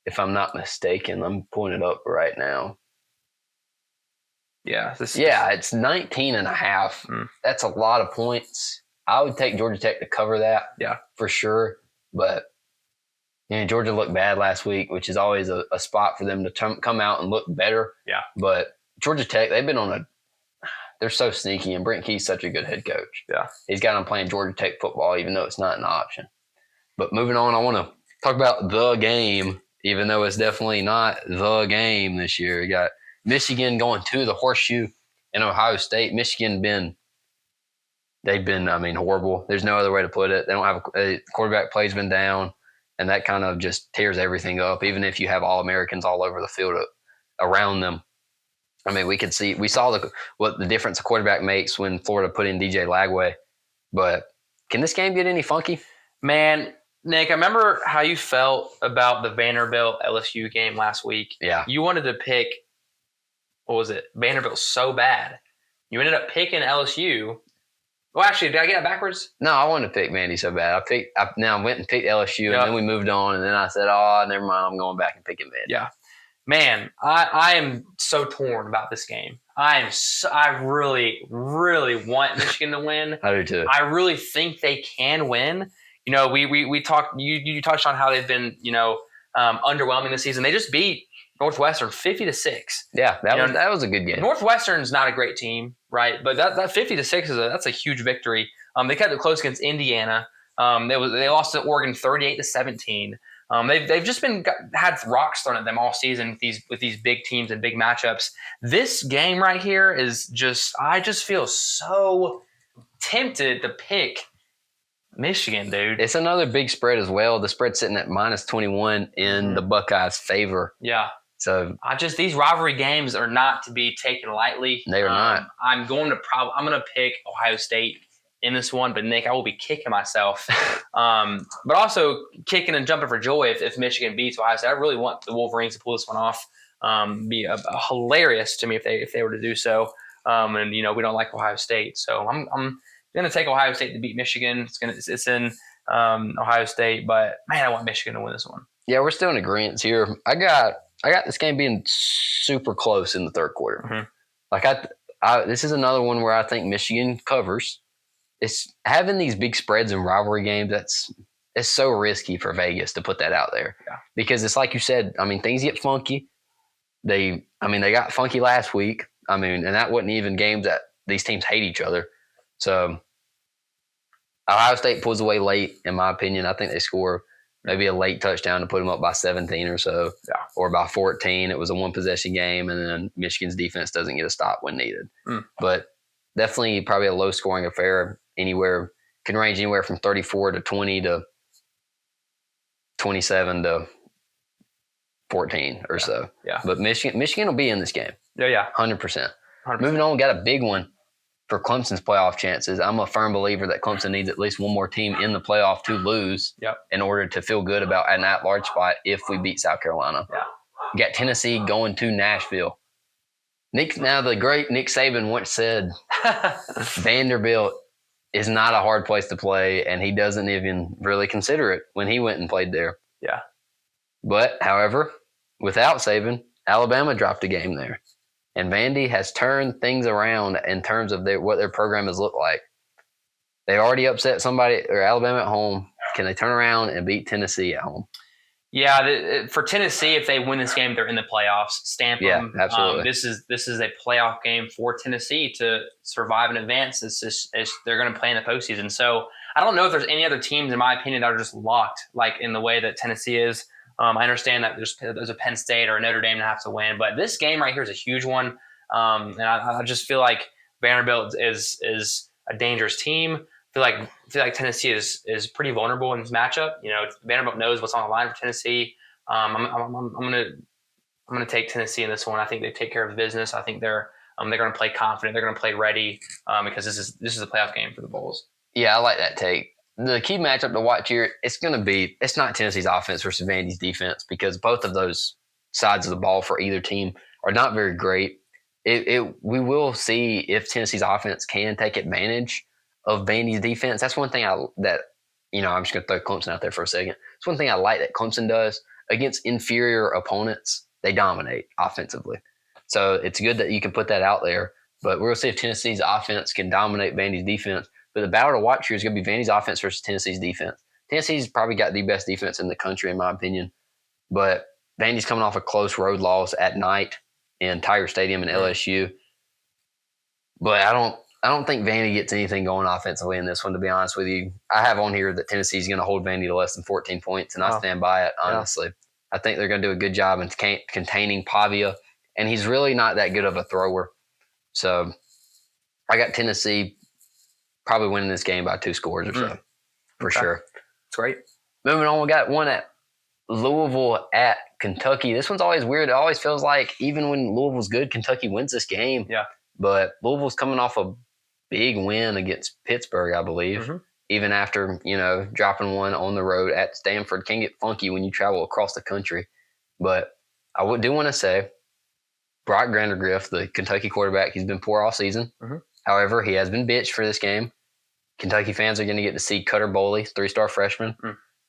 if I'm not mistaken. I'm pulling it up right now.
Yeah.
It's 19.5. That's a lot of points. I would take Georgia Tech to cover that. Yeah, for sure. But Georgia looked bad last week, which is always a spot for them to come out and look better. Yeah. But Georgia Tech, they've been they're so sneaky, and Brent Key's such a good head coach. Yeah. He's got them playing Georgia Tech football, even though it's not an option. But moving on, I want to talk about the game, even though it's definitely not the game this year. We got Michigan going to the Horseshoe and Ohio State. Michigan they've been horrible. There's no other way to put it. They don't have a quarterback play's been down. And that kind of just tears everything up, even if you have All-Americans all over the field around them. I mean, we saw what the difference a quarterback makes when Florida put in DJ Lagway. But can this game get any funky?
Man, Nick, I remember how you felt about the Vanderbilt LSU game last week.
Yeah.
You wanted to pick, what was it? Vanderbilt so bad. You ended up picking LSU. Well, actually, did I get it backwards?
No, I wanted to pick Vandy so bad. I went and picked LSU, and then we moved on, and then I said, oh, never mind, I'm going back and picking Vandy.
Yeah. Man, I am so torn about this game. I really, really want Michigan to win.
I do too.
I really think they can win. You know, we talked. You touched on how they've been, underwhelming this season. They just beat Northwestern 50-6.
Yeah, that was a good game.
Northwestern's not a great team, right? But that 50-6 that's a huge victory. They kept it close against Indiana. They lost to Oregon 38-17. They've just had rocks thrown at them all season with these big teams and big matchups. This game right here is I just feel so tempted to pick Michigan, dude.
It's another big spread as well. The spread's sitting at -21 in the Buckeyes' favor.
Yeah.
So
these rivalry games are not to be taken lightly.
They are not.
I'm going to pick Ohio State in this one, but Nick, I will be kicking myself. But also kicking and jumping for joy if Michigan beats Ohio State. I really want the Wolverines to pull this one off. Be hilarious to me if they were to do so. And we don't like Ohio State, so I'm going to take Ohio State to beat Michigan. It's in Ohio State, but man, I want Michigan to win this one.
Yeah, we're still in agreement here. I got this game being super close in the third quarter.
Mm-hmm.
Like this is another one where I think Michigan covers. It's having these big spreads in rivalry games. It's so risky for Vegas to put that out there.
Yeah.
Because it's like you said. I mean, things get funky. They got funky last week. And that wasn't even games that these teams hate each other. So Ohio State pulls away late, in my opinion. I think they score maybe a late touchdown to put them up by 17 or so, or by 14. It was a one-possession game, and then Michigan's defense doesn't get a stop when needed. But definitely probably a low-scoring affair. Can range anywhere from 34 to 20 to 27 to 14 or so.
Yeah.
But Michigan will be in this game.
Yeah.
100%. Moving on, we got a big one for Clemson's playoff chances. I'm a firm believer that Clemson needs at least one more team in the playoff to lose in order to feel good about an at-large spot if we beat South Carolina.
Yeah.
We got Tennessee going to Nashville. The great Nick Saban once said, Vanderbilt is not a hard place to play, and he doesn't even really consider it when he went and played there.
Yeah.
But, however, without Saban, Alabama dropped a game there. And Vandy has turned things around in terms of what their program has looked like. They already upset somebody or Alabama at home. Can they turn around and beat Tennessee at home?
Yeah, for Tennessee, if they win this game, they're in the playoffs. Stamp them.
Yeah, absolutely.
This is a playoff game for Tennessee to survive and advance. They're going to play in the postseason. So I don't know if there's any other teams, in my opinion, that are just locked, like in the way that Tennessee is. I understand that there's a Penn State or a Notre Dame that have to win, but this game right here is a huge one. And I just feel like Vanderbilt is a dangerous team. I feel like Tennessee is pretty vulnerable in this matchup. Vanderbilt knows what's on the line for Tennessee. I'm gonna take Tennessee in this one. I think they take care of the business. I think they're going to play confident. They're going to play ready because this is a playoff game for the Bulls.
Yeah, I like that take. The key matchup to watch here, it's not Tennessee's offense versus Vandy's defense, because both of those sides of the ball for either team are not very great. We will see if Tennessee's offense can take advantage of Vandy's defense. That's one thing I'm just going to throw Clemson out there for a second. It's one thing I like that Clemson does against inferior opponents. They dominate offensively. So it's good that you can put that out there. But we'll see if Tennessee's offense can dominate Vandy's defense. But the battle to watch here is going to be Vandy's offense versus Tennessee's defense. Tennessee's probably got the best defense in the country, in my opinion. But Vandy's coming off a close road loss at night in Tiger Stadium in LSU. But I don't think Vandy gets anything going offensively in this one, to be honest with you. I have on here that Tennessee's going to hold Vandy to less than 14 points, and I stand by it, honestly. Yeah. I think they're going to do a good job in containing Pavia, and he's really not that good of a thrower. So I got Tennessee probably winning this game by 2 scores or so, for sure.
It's great.
Moving on, we got one at Louisville at Kentucky. This one's always weird. It always feels like even when Louisville's good, Kentucky wins this game.
Yeah.
But Louisville's coming off a big win against Pittsburgh, I believe.
Mm-hmm.
Even after, dropping one on the road at Stanford. Can get funky when you travel across the country. But I do want to say, Brock Vandergriff, the Kentucky quarterback, he's been poor all season.
Mm-hmm.
However, he has been bitched for this game. Kentucky fans are going to get to see Cutter Boley, 3-star freshman,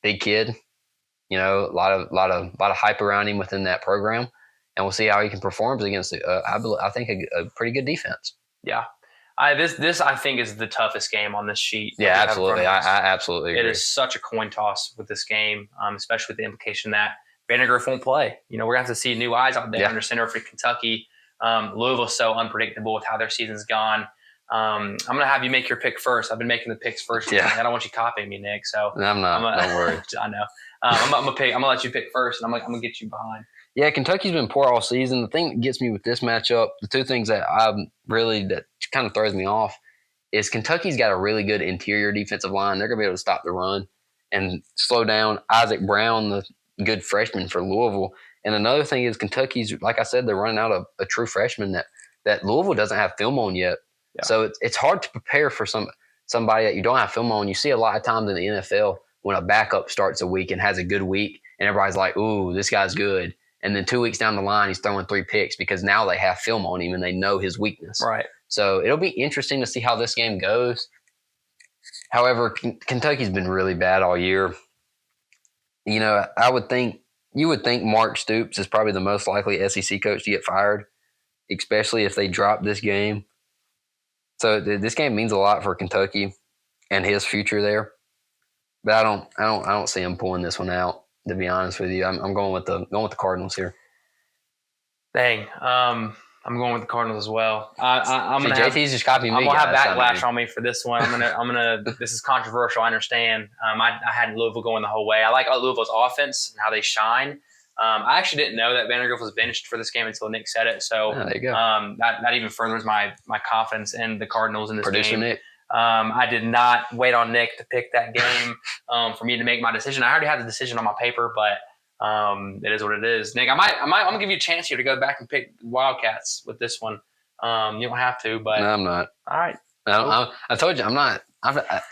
big kid. A lot of hype around him within that program, and we'll see how he can perform against. I think a pretty good defense.
Yeah, this I think is the toughest game on this sheet.
Yeah, absolutely. I absolutely agree.
It is such a coin toss with this game, especially with the implication that Vandergriff won't play. We're going to have to see new eyes out there under center for Kentucky. Louisville's so unpredictable with how their season's gone. I'm going to have you make your pick first. I've been making the picks first.
Yeah.
I don't want you copying me, Nick. So
I'm not. Don't worry.
I know. I'm going to let you pick first, and I'm going to get you behind.
Yeah, Kentucky's been poor all season. The thing that gets me with this matchup, the two things that that kind of throws me off, is Kentucky's got a really good interior defensive line. They're going to be able to stop the run and slow down Isaac Brown, the good freshman for Louisville. And another thing is Kentucky's, like I said, they're running out of a true freshman that Louisville doesn't have film on yet. Yeah. So it's hard to prepare for somebody that you don't have film on. You see a lot of times in the NFL when a backup starts a week and has a good week, and everybody's like, ooh, this guy's good. And then 2 weeks down the line, he's throwing 3 picks because now they have film on him and they know his weakness.
Right.
So it'll be interesting to see how this game goes. However, Kentucky's been really bad all year. You would think Mark Stoops is probably the most likely SEC coach to get fired, especially if they drop this game. So this game means a lot for Kentucky and his future there. But I don't see him pulling this one out. To be honest with you, I'm going with the Cardinals here.
Dang, I'm going with the Cardinals as well. I'm gonna
JT's just copying me.
I'm gonna have backlash on me for this one. I'm gonna. This is controversial. I understand. I had Louisville going the whole way. I like Louisville's offense and how they shine. I actually didn't know that Vandergriff was benched for this game until Nick said it. So
there you go.
That even furthers my confidence in the Cardinals in this game.
Nick.
I did not wait on Nick to pick that game for me to make my decision. I already had the decision on my paper, but it is what it is. Nick, I'm gonna give you a chance here to go back and pick Wildcats with this one. You don't have to, but
no, I'm not.
All right.
I told you I'm not. I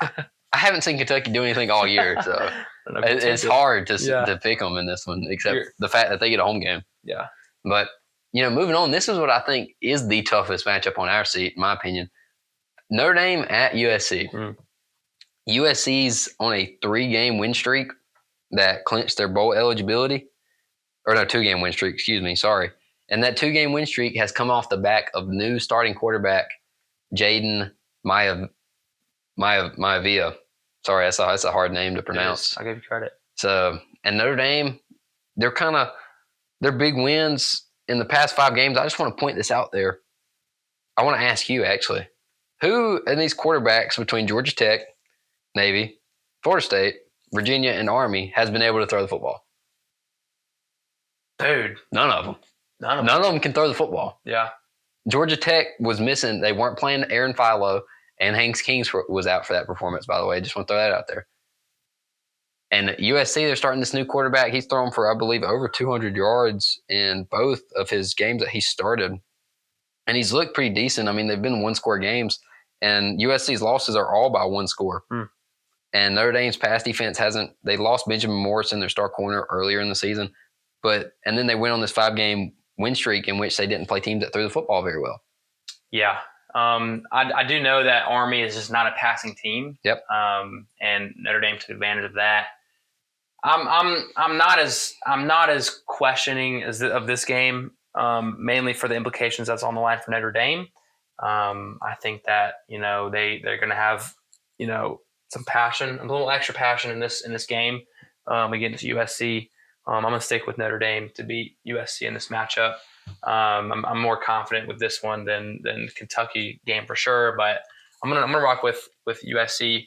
haven't seen Kentucky do anything all year, so it's hard to pick them in this one, except the fact that they get a home game.
Yeah.
But moving on, this is what I think is the toughest matchup on our seat, in my opinion. Notre Dame at USC. USC's on a 3-game win streak that clinched their bowl eligibility. Or no, 2-game win streak, excuse me, sorry. And that 2-game win streak has come off the back of new starting quarterback Jaden Maivia. Sorry, that's a hard name to pronounce.
I'll give you credit.
So, and Notre Dame, their big wins in the past 5 games. I just want to point this out there. I want to ask you, actually. Who in these quarterbacks between Georgia Tech, Navy, Florida State, Virginia, and Army has been able to throw the football?
Dude.
None of them. None of them can throw the football.
Yeah.
Georgia Tech was missing. They weren't playing Aaron Philo, and Hanks Kings was out for that performance, by the way. Just want to throw that out there. And USC, they're starting this new quarterback. He's thrown for, I believe, over 200 yards in both of his games that he started. And he's looked pretty decent. I mean, they've been 1-score games. And USC's losses are all by 1 score. And Notre Dame's pass defense they lost Benjamin Morrison, their star corner, earlier in the season. And then they went on this 5-game win streak in which they didn't play teams that threw the football very well.
Yeah. I do know that Army is just not a passing team.
Yep.
And Notre Dame took advantage of that. I'm not as questioning of this game, mainly for the implications that's on the line for Notre Dame. I think that, they're going to have, some passion, a little extra passion in this game against USC. I'm going to stick with Notre Dame to beat USC in this matchup. I'm more confident with this one than Kentucky game for sure, but I'm gonna rock with USC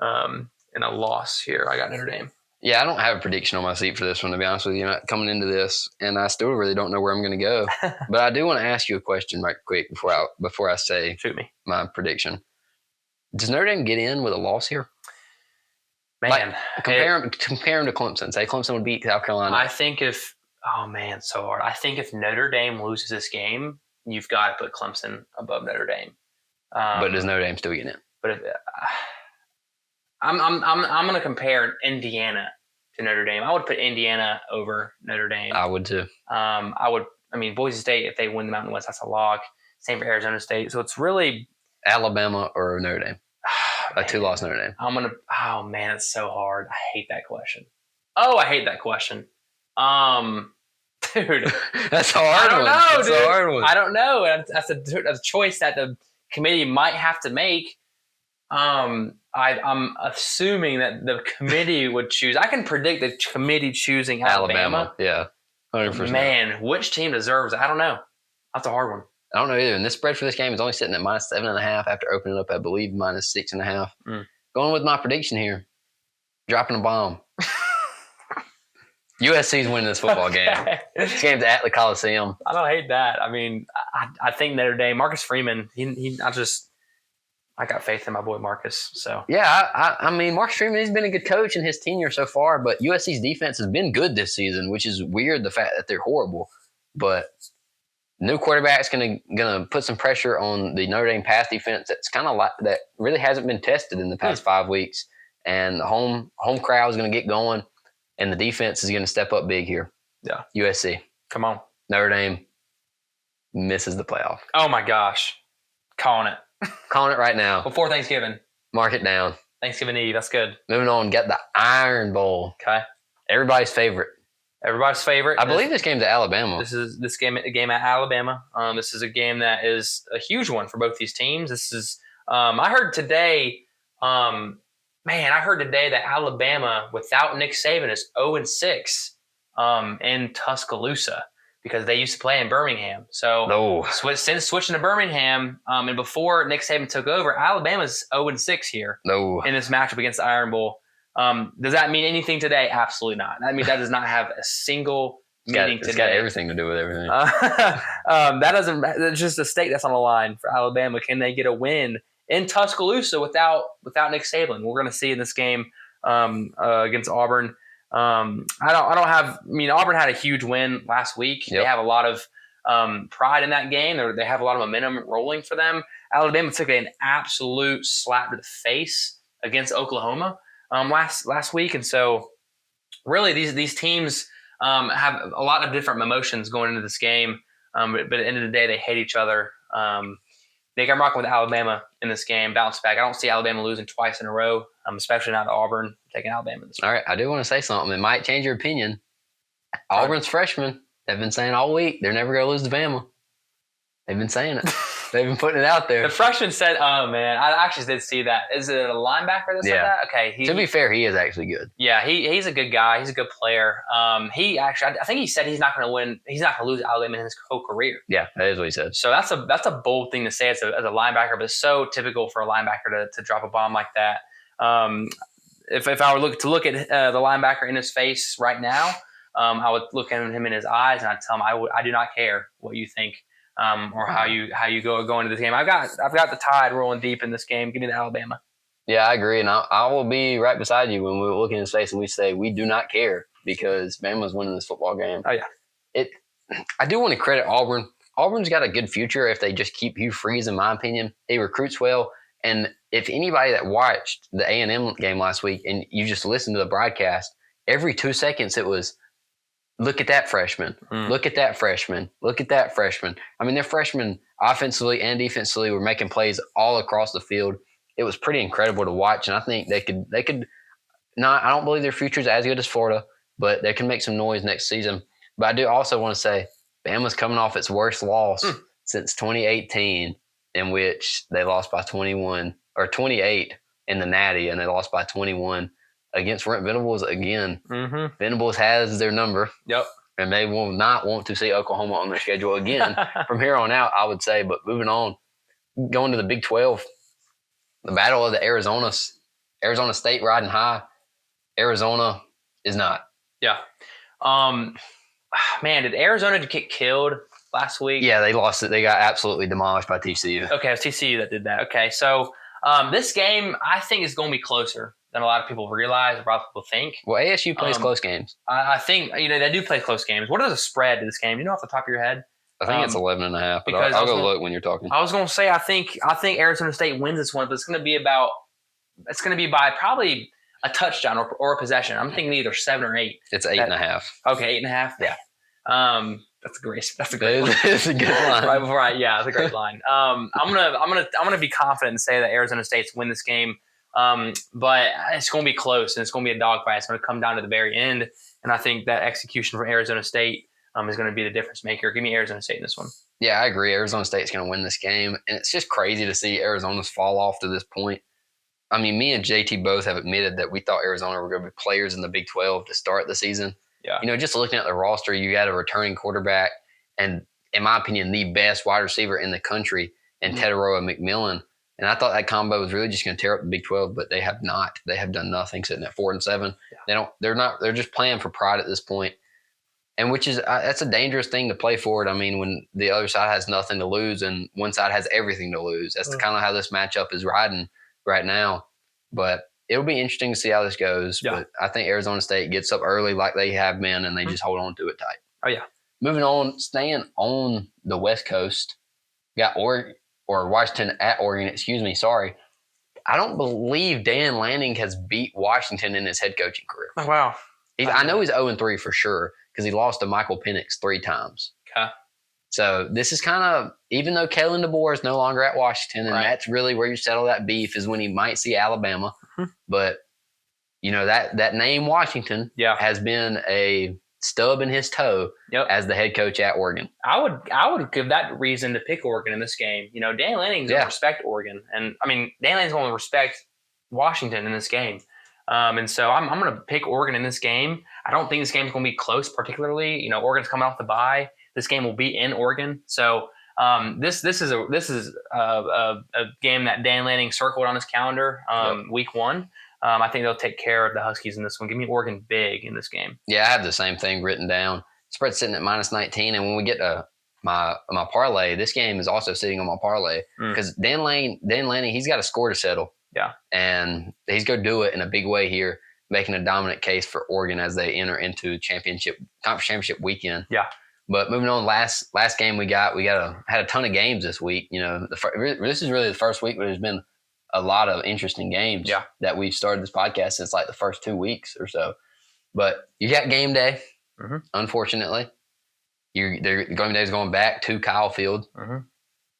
in a loss here. I got Notre Dame.
Yeah, I don't have a prediction on my seat for this one, to be honest with you. Coming into this, and I still really don't know where I'm going to go. But I do want to ask you a question right quick before I say
Shoot me.
My prediction. Does Notre Dame get in with a loss here?
Man,
compare him to Clemson. Say Clemson would beat South Carolina.
I think if so hard. I think if Notre Dame loses this game, you've got to put Clemson above Notre Dame.
But does Notre Dame still get in?
But if, I'm going to compare Indiana to Notre Dame. I would put Indiana over Notre Dame.
I would too.
Boise State, if they win the Mountain West, that's a lock. Same for Arizona State. So it's really
Alabama or Notre Dame. A 2-loss Notre Dame.
Oh man, it's so hard. I hate that question. I hate that question. Dude,
that's a hard one. That's a hard one.
I don't know. That's a choice that the committee might have to make. I'm assuming that the committee would choose. I can predict the committee choosing Alabama.
Yeah, 100%.
Man, which team deserves it? I don't know. That's a hard one.
I don't know either. And this spread for this game is only sitting at -7.5 after opening up, I believe, -6.5. Going with my prediction here, dropping a bomb. USC's winning this football game. This game's at the Coliseum.
I don't hate that. I think Notre Dame, Marcus Freeman, I got faith in my boy Marcus. So
yeah, Marcus Freeman, he's been a good coach in his tenure so far, but USC's defense has been good this season, which is weird, the fact that they're horrible. But new quarterback's gonna put some pressure on the Notre Dame pass defense. That's kind of like that really hasn't been tested in the past 5 weeks, and the home crowd is gonna get going, and the defense is gonna step up big here.
Yeah,
USC,
come on.
Notre Dame misses the playoff.
Oh my gosh, calling it
right now
before Thanksgiving.
Mark it down.
Thanksgiving Eve. That's good.
Moving on, get the Iron Bowl.
Okay,
everybody's favorite.
I believe
this game's at Alabama.
This is a game at Alabama. This is a game that is a huge one for both these teams. This is I heard today that Alabama without Nick Saban is 0-6 in Tuscaloosa because they used to play in Birmingham. So since switching to Birmingham and before Nick Saban took over, Alabama's 0-6 here in this matchup against the Iron Bowl. Does that mean anything today? Absolutely not. That does not have a single meaning today.
It's got everything to do with everything.
It's just a stake that's on the line for Alabama. Can they get a win in Tuscaloosa without Nick Saban? We're going to see in this game against Auburn. Auburn had a huge win last week. Yep. They have a lot of pride in that game. They have a lot of momentum rolling for them. Alabama took an absolute slap to the face against Oklahoma last week, and so really these teams have a lot of different emotions going into this game. But at the end of the day, they hate each other. They got rocking with Alabama in this game, bounce back. I don't see Alabama losing twice in a row, especially not to Auburn. I'm taking Alabama this week.
All right, I do want to say something. It might change your opinion. Auburn's freshmen have been saying all week they're never going to lose to Bama. They've been saying it. They've been putting it out there.
The freshman said, "Oh man, I actually did see that. Is it a linebacker that said that?" Okay.
To be fair, he is actually good.
Yeah, he's a good guy. He's a good player. I think he said he's not going to win. He's not going to lose Alabama in his whole career.
Yeah, that is what he said.
So that's a bold thing to say as a linebacker, but it's so typical for a linebacker to drop a bomb like that. If I were to look at the linebacker in his face right now, I would look at him in his eyes and I'd tell him, I do not care what you think. Or how you go into this game. I've got the Tide rolling deep in this game. Give me the Alabama.
Yeah, I agree, and I will be right beside you when we look in his face and we say we do not care because Bama's winning this football game.
Oh yeah.
I do want to credit Auburn. Auburn's got a good future if they just keep Hugh Freeze, in my opinion. He recruits well, and if anybody that watched the A&M game last week and you just listened to the broadcast, every 2 seconds it was, look at that freshman. Look at that freshman. Look at that freshman. Their freshmen offensively and defensively were making plays all across the field. It was pretty incredible to watch, and I think they could not. I don't believe their future is as good as Florida, but they can make some noise next season. But I do also want to say Bama's coming off its worst loss since 2018, in which they lost by 21 or 28 in the Natty, and they lost by 21. Against Venables again. Mm-hmm. Venables has their number.
Yep.
And they will not want to see Oklahoma on their schedule again from here on out, I would say. But moving on, going to the Big 12, the battle of the Arizona State riding high. Arizona is not.
Yeah. Man, did Arizona get killed last week?
Yeah, they lost it. They got absolutely demolished by TCU.
Okay, it was TCU that did that. Okay, so This game, I think, is going to be closer than a lot of people realize, a lot of people think.
Well, ASU plays close games.
I think they do play close games. What is the spread to this game? Do you know off the top of your head?
I think it's 11.5. But
because
I'll go look when you're talking.
I was going to say I think Arizona State wins this one, but it's going to be by probably a touchdown or a possession. I'm thinking either 7 or 8.
It's 8.5.
Okay, 8.5.
Yeah.
That's a great line.
It's a good line.
Right before that's a great line. I'm gonna be confident and say that Arizona State's win this game. But it's going to be close and it's going to be a dogfight. It's going to come down to the very end, and I think that execution from Arizona State is going to be the difference maker. Give me Arizona State in this one.
Yeah, I agree. Arizona State's going to win this game, and it's just crazy to see Arizona's fall off to this point. I mean, me and JT both have admitted that we thought Arizona were going to be players in the Big 12 to start the season.
Yeah.
Just looking at the roster, you got a returning quarterback and, in my opinion, the best wide receiver in the country in Tetaroa McMillan. And I thought that combo was really just going to tear up the Big 12, but they have not. They have done nothing, sitting at 4-7. Yeah. They're just playing for pride at this point. And which is that's a dangerous thing to play for. I mean, when the other side has nothing to lose and one side has everything to lose. That's kind of how this matchup is riding right now. But it'll be interesting to see how this goes. Yeah. But I think Arizona State gets up early like they have been, and they just hold on to it tight.
Oh, yeah.
Moving on, staying on the West Coast, got Washington at Oregon. Sorry. I don't believe Dan Lanning has beat Washington in his head coaching career.
Oh, wow.
I know he's 0-3 for sure because he lost to Michael Penix 3 times.
Okay.
So this is kind of, even though Kalen DeBoer is no longer at Washington, and that's really where you settle that beef is when he might see Alabama. Mm-hmm. But, that name Washington has been a stub in his toe as the head coach at Oregon.
I would give that reason to pick Oregon in this game. Dan Lanning's going to respect Oregon. And, Dan Lanning's going to respect Washington in this game. And so I'm going to pick Oregon in this game. I don't think this game is going to be close particularly. Oregon's coming off the bye. This game will be in Oregon. So this is a game that Dan Lanning circled on his calendar week 1. I think they'll take care of the Huskies in this one. Give me Oregon big in this game.
Yeah, I have the same thing written down. Spread sitting at -19. And when we get to my parlay, this game is also sitting on my parlay because Dan Lanning, he's got a score to settle.
Yeah.
And he's going to do it in a big way here, making a dominant case for Oregon as they enter into conference championship weekend.
Yeah.
But moving on, last game had a ton of games this week. This is really the first week where there's been a lot of interesting games that we've started this podcast since like the first 2 weeks or so. But you got game day, unfortunately. Game day is going back to Kyle Field.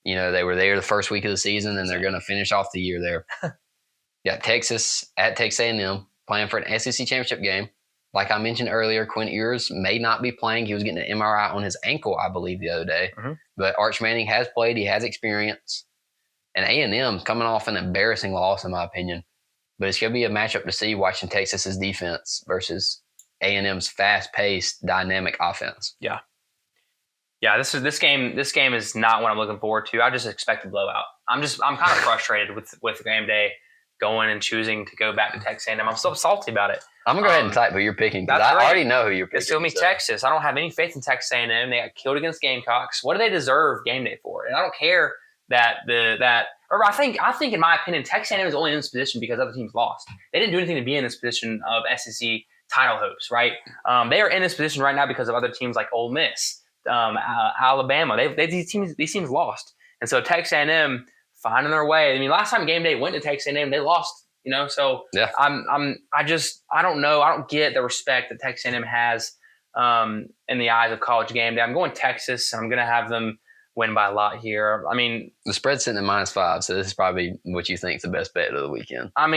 They were there the first week of the season, and they're going to finish off the year there. You got Texas at Texas A&M playing for an SEC championship game. Like I mentioned earlier, Quinn Ewers may not be playing. He was getting an MRI on his ankle, I believe, the other day. But Arch Manning has played. He has experience. And A&M coming off an embarrassing loss, in my opinion. But it's going to be a matchup to see watching Texas's defense versus A&M's fast-paced, dynamic offense.
Yeah. Yeah, this game is not what I'm looking forward to. I just expect a blowout. I'm kind of frustrated with game day going and choosing to go back to Texas A&M. I'm so salty about it.
I'm going to go ahead and type who you're picking because I already know who you're picking.
It's going to be Texas. I don't have any faith in Texas A&M. They got killed against Gamecocks. What do they deserve game day for? And I don't care I think in my opinion, Texas A&M is only in this position because other teams lost. They didn't do anything to be in this position of SEC title hopes, right? They are in this position right now because of other teams like Ole Miss, Alabama. These teams lost, and so Texas A&M finding their way. Last time game day went to Texas A&M, they lost. So yeah. I don't know. I don't get the respect that Texas A&M has in the eyes of college game day. I'm going Texas, and I'm going to have them win by a lot here.
The spread's sitting at -5, so this is probably what you think is the best bet of the weekend.
I'm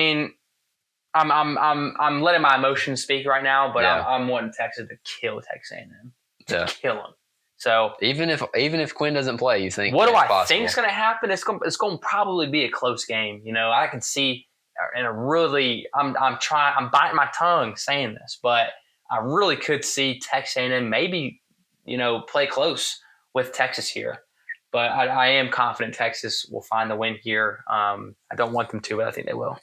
letting my emotions speak right now, but I'm wanting Texas to kill Texas A&M. Kill them. So
even if Quinn doesn't play, you think
what do I think is going to happen? It's going to probably be a close game. I can see in a really I'm biting my tongue saying this, but I really could see Texas A&M maybe play close with Texas here. But I am confident Texas will find the win here. I don't want them to, but I think they will.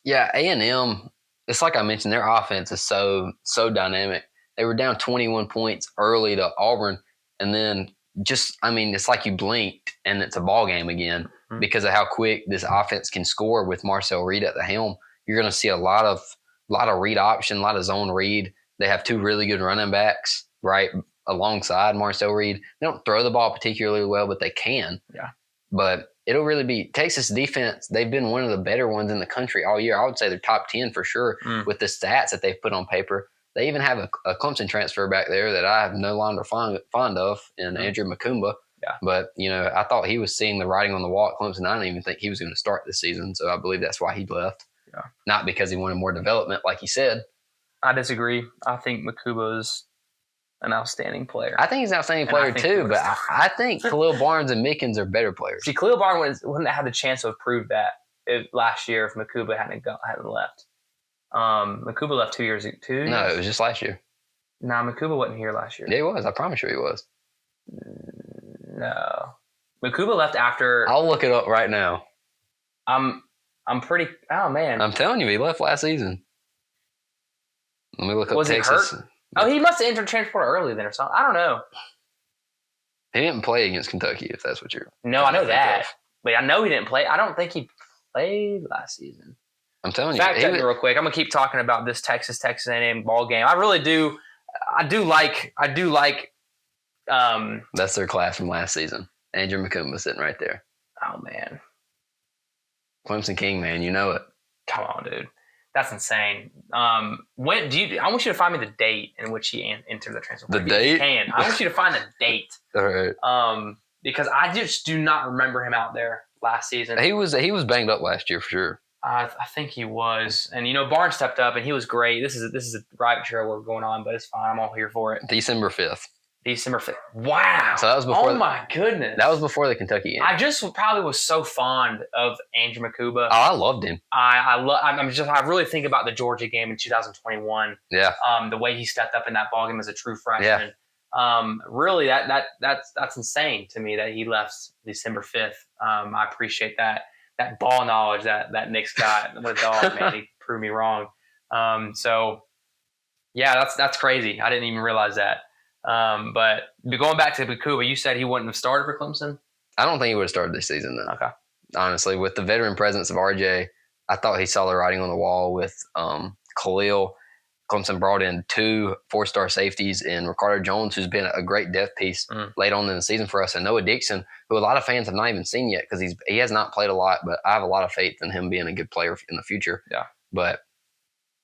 Yeah, A&M, it's like I mentioned, their offense is so dynamic. They were down 21 points early to Auburn, and then it's like you blinked and it's a ball game again because of how quick this offense can score with Marcel Reed at the helm. You're going to see a lot of read option, a lot of zone read. They have two really good running backs right alongside Marcel Reed. They don't throw the ball particularly well, but they can.
Yeah.
But it'll really be Texas defense. They've been one of the better ones in the country all year. I would say they're top 10 for sure with the stats that they've put on paper. They even have a Clemson transfer back there that I have no longer fond of in Andrew Makumba.
Yeah.
But, I thought he was seeing the writing on the wall at Clemson. I didn't even think he was going to start this season. So I believe that's why he left.
Yeah.
Not because he wanted more development, like he said.
I disagree. I think Makuba's an outstanding player.
I think he's an outstanding player too, but I think Khalil Barnes and Mickens are better players.
See, Khalil Barnes wouldn't have had the chance to have proved that last year if Makuba hadn't left. Makuba left 2 years.
No, it was just last year.
Nah, Makuba wasn't here last year.
Yeah, he was. I promise you he was.
No. Makuba left after.
I'll look it up right now.
I'm pretty. Oh, man.
I'm telling you, he left last season. Let me look up Texas.
Was he hurt? Oh, he must have entered transfer early then or something. I don't know.
He didn't play against Kentucky, if that's what you're.
No, I know that. But I know he didn't play. I don't think he played last season.
I'm telling you.
Fact check me real quick. I'm gonna keep talking about this Texas A&M ball game. I really do. I do like.
That's their class from last season. Andrew Makumba sitting right there.
Oh man,
Clemson King, man, you know it.
Come on, dude. That's insane. When do you? I want you to find me the date in which he entered the transfer.
The date?
You can. I want you to find the date.
All right.
Because I just do not remember him out there last season.
He was banged up last year for sure.
I think he was, and Barnes stepped up and he was great. This is a rabbit trail we're going on, but it's fine. I'm all here for it.
December 5th.
Wow.
So that was before.
Oh my goodness.
That was before the Kentucky game.
I just probably was so fond of Andrew Makuba.
Oh, I loved him.
I really think about the Georgia game in 2021.
Yeah.
The way he stepped up in that ballgame as a true freshman. Yeah. Really, that's insane to me that he left December 5th. I appreciate that ball knowledge that Nick's got. What a dog, man! He proved me wrong. So yeah, that's crazy. I didn't even realize that. But going back to Makuba, you said he wouldn't have started for Clemson?
I don't think he would have started this season, though.
Okay.
Honestly, with the veteran presence of RJ, I thought he saw the writing on the wall with Khalil. Clemson brought in 2 4-star safeties in Ricardo Jones, who's been a great depth piece late on in the season for us, and Noah Dixon, who a lot of fans have not even seen yet because he has not played a lot, but I have a lot of faith in him being a good player in the future.
Yeah.
But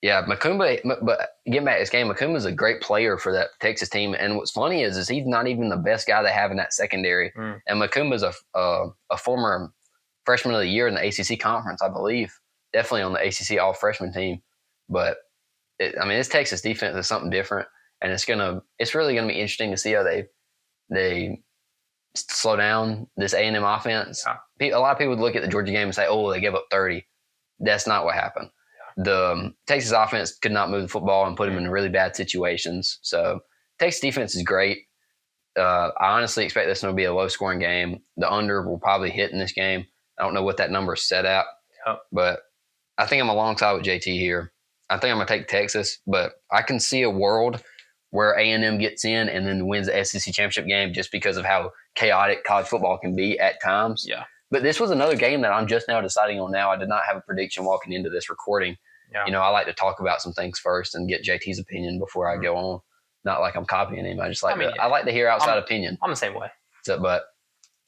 yeah, Makumba, but getting back to this game, Makumba's a great player for that Texas team. And what's funny is he's not even the best guy they have in that secondary. And Makumba's a former freshman of the year in the ACC conference, I believe. Definitely on the ACC all-freshman team. But, this Texas defense is something different. And it's really going to be interesting to see how they slow down this A&M offense. Yeah. A lot of people would look at the Georgia game and say, oh, they gave up 30. That's not what happened. The Texas offense could not move the football and put them in really bad situations. So Texas defense is great. I honestly expect this to be a low-scoring game. The under will probably hit in this game. I don't know what that number is set at, but I think I'm alongside with JT here. I think I'm going to take Texas, but I can see a world where A&M gets in and then wins the SEC championship game just because of how chaotic college football can be at times.
Yeah.
But this was another game that I'm just now deciding on now. I did not have a prediction walking into this recording. Yeah. I like to talk about some things first and get JT's opinion before I go on. Not like I'm copying him. I just like I like to hear outside opinion.
I'm the same way.
So, but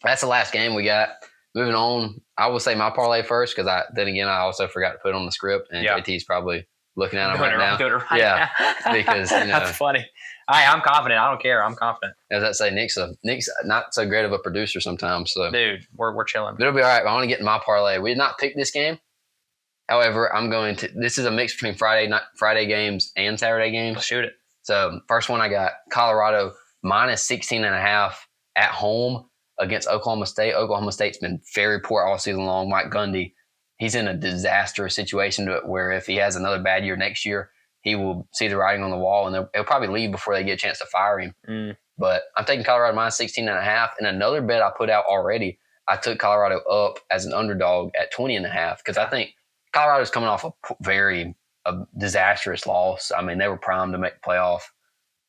that's the last game we got. Moving on, I will say my parlay first because I also forgot to put it on the script, and JT's probably looking at him right now.
Now.
Because
that's funny. I'm confident. I don't care. I'm confident.
As I say, Nick's not so great of a producer sometimes. So
dude, we're chilling.
But it'll be all right. I want to get in my parlay. We did not pick this game. However, this is a mix between Friday games and Saturday games.
Let's shoot it.
So first one I got Colorado minus 16.5 at home against Oklahoma State. Oklahoma State's been very poor all season long. Mike Gundy, he's in a disastrous situation where if he has another bad year next year, he will see the writing on the wall and he'll probably leave before they get a chance to fire him. But I'm taking Colorado minus 16.5. And another bet I put out already, I took Colorado up as an underdog at 20.5 because I think Colorado's coming off a disastrous loss. They were primed to make the playoff,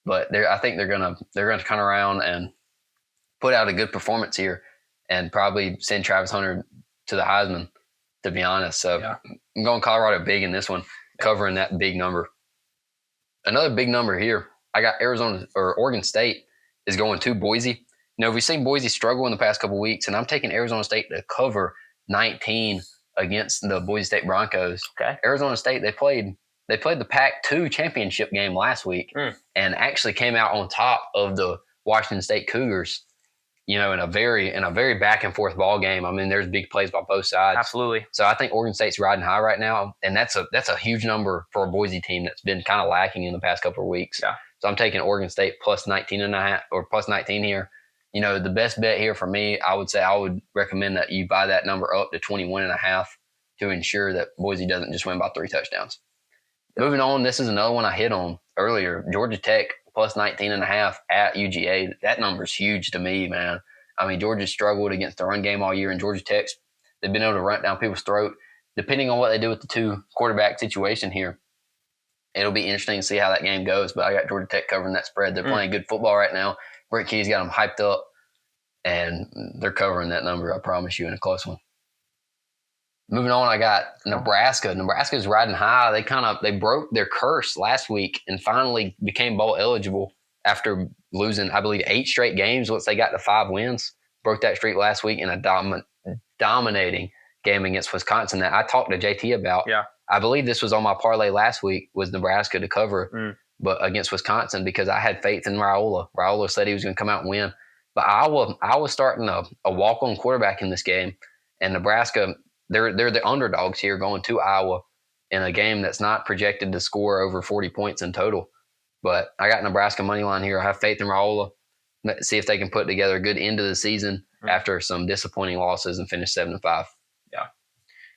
but I think they're gonna turn around and put out a good performance here and probably send Travis Hunter to the Heisman, to be honest. So I'm going Colorado big in this one, covering that big number. Another big number here, I got Oregon State is going to Boise. We've seen Boise struggle in the past couple of weeks, and I'm taking Arizona State to cover 19 against the Boise State Broncos.
Okay.
Arizona State, they played the Pac-2 championship game last week and actually came out on top of the Washington State Cougars, in a very back and forth ball game. I mean, there's big plays by both sides.
Absolutely.
So I think Oregon State's riding high right now, and that's a huge number for a Boise team that's been kind of lacking in the past couple of weeks.
Yeah.
So I'm taking Oregon State plus 19.5 or plus 19 here. The best bet here for me, I would recommend that you buy that number up to 21.5 to ensure that Boise doesn't just win by 3 touchdowns. Moving on, this is another one I hit on earlier. Georgia Tech plus 19.5 at UGA. That number's huge to me, man. I mean, Georgia struggled against the run game all year, and Georgia Tech's, they've been able to run down people's throat. Depending on what they do with the 2 quarterback situation here, it'll be interesting to see how that game goes. But I got Georgia Tech covering that spread. They're playing good football right now. Brett Key's got them hyped up, and they're covering that number, I promise you, in a close one. Moving on, I got Nebraska. Nebraska's riding high. They broke their curse last week and finally became bowl eligible after losing, I believe, 8 straight games once they got to 5 wins. Broke that streak last week in a dominating game against Wisconsin that I talked to JT about.
Yeah.
I believe this was on my parlay last week, was Nebraska to cover but against Wisconsin, because I had faith in Raiola. Raiola said he was going to come out and win. But I was starting a walk-on quarterback in this game, and Nebraska, they're the underdogs here going to Iowa in a game that's not projected to score over 40 points in total. But I got Nebraska money line here. I have faith in Raiola. Let's see if they can put together a good end of the season after some disappointing losses and finish 7-5.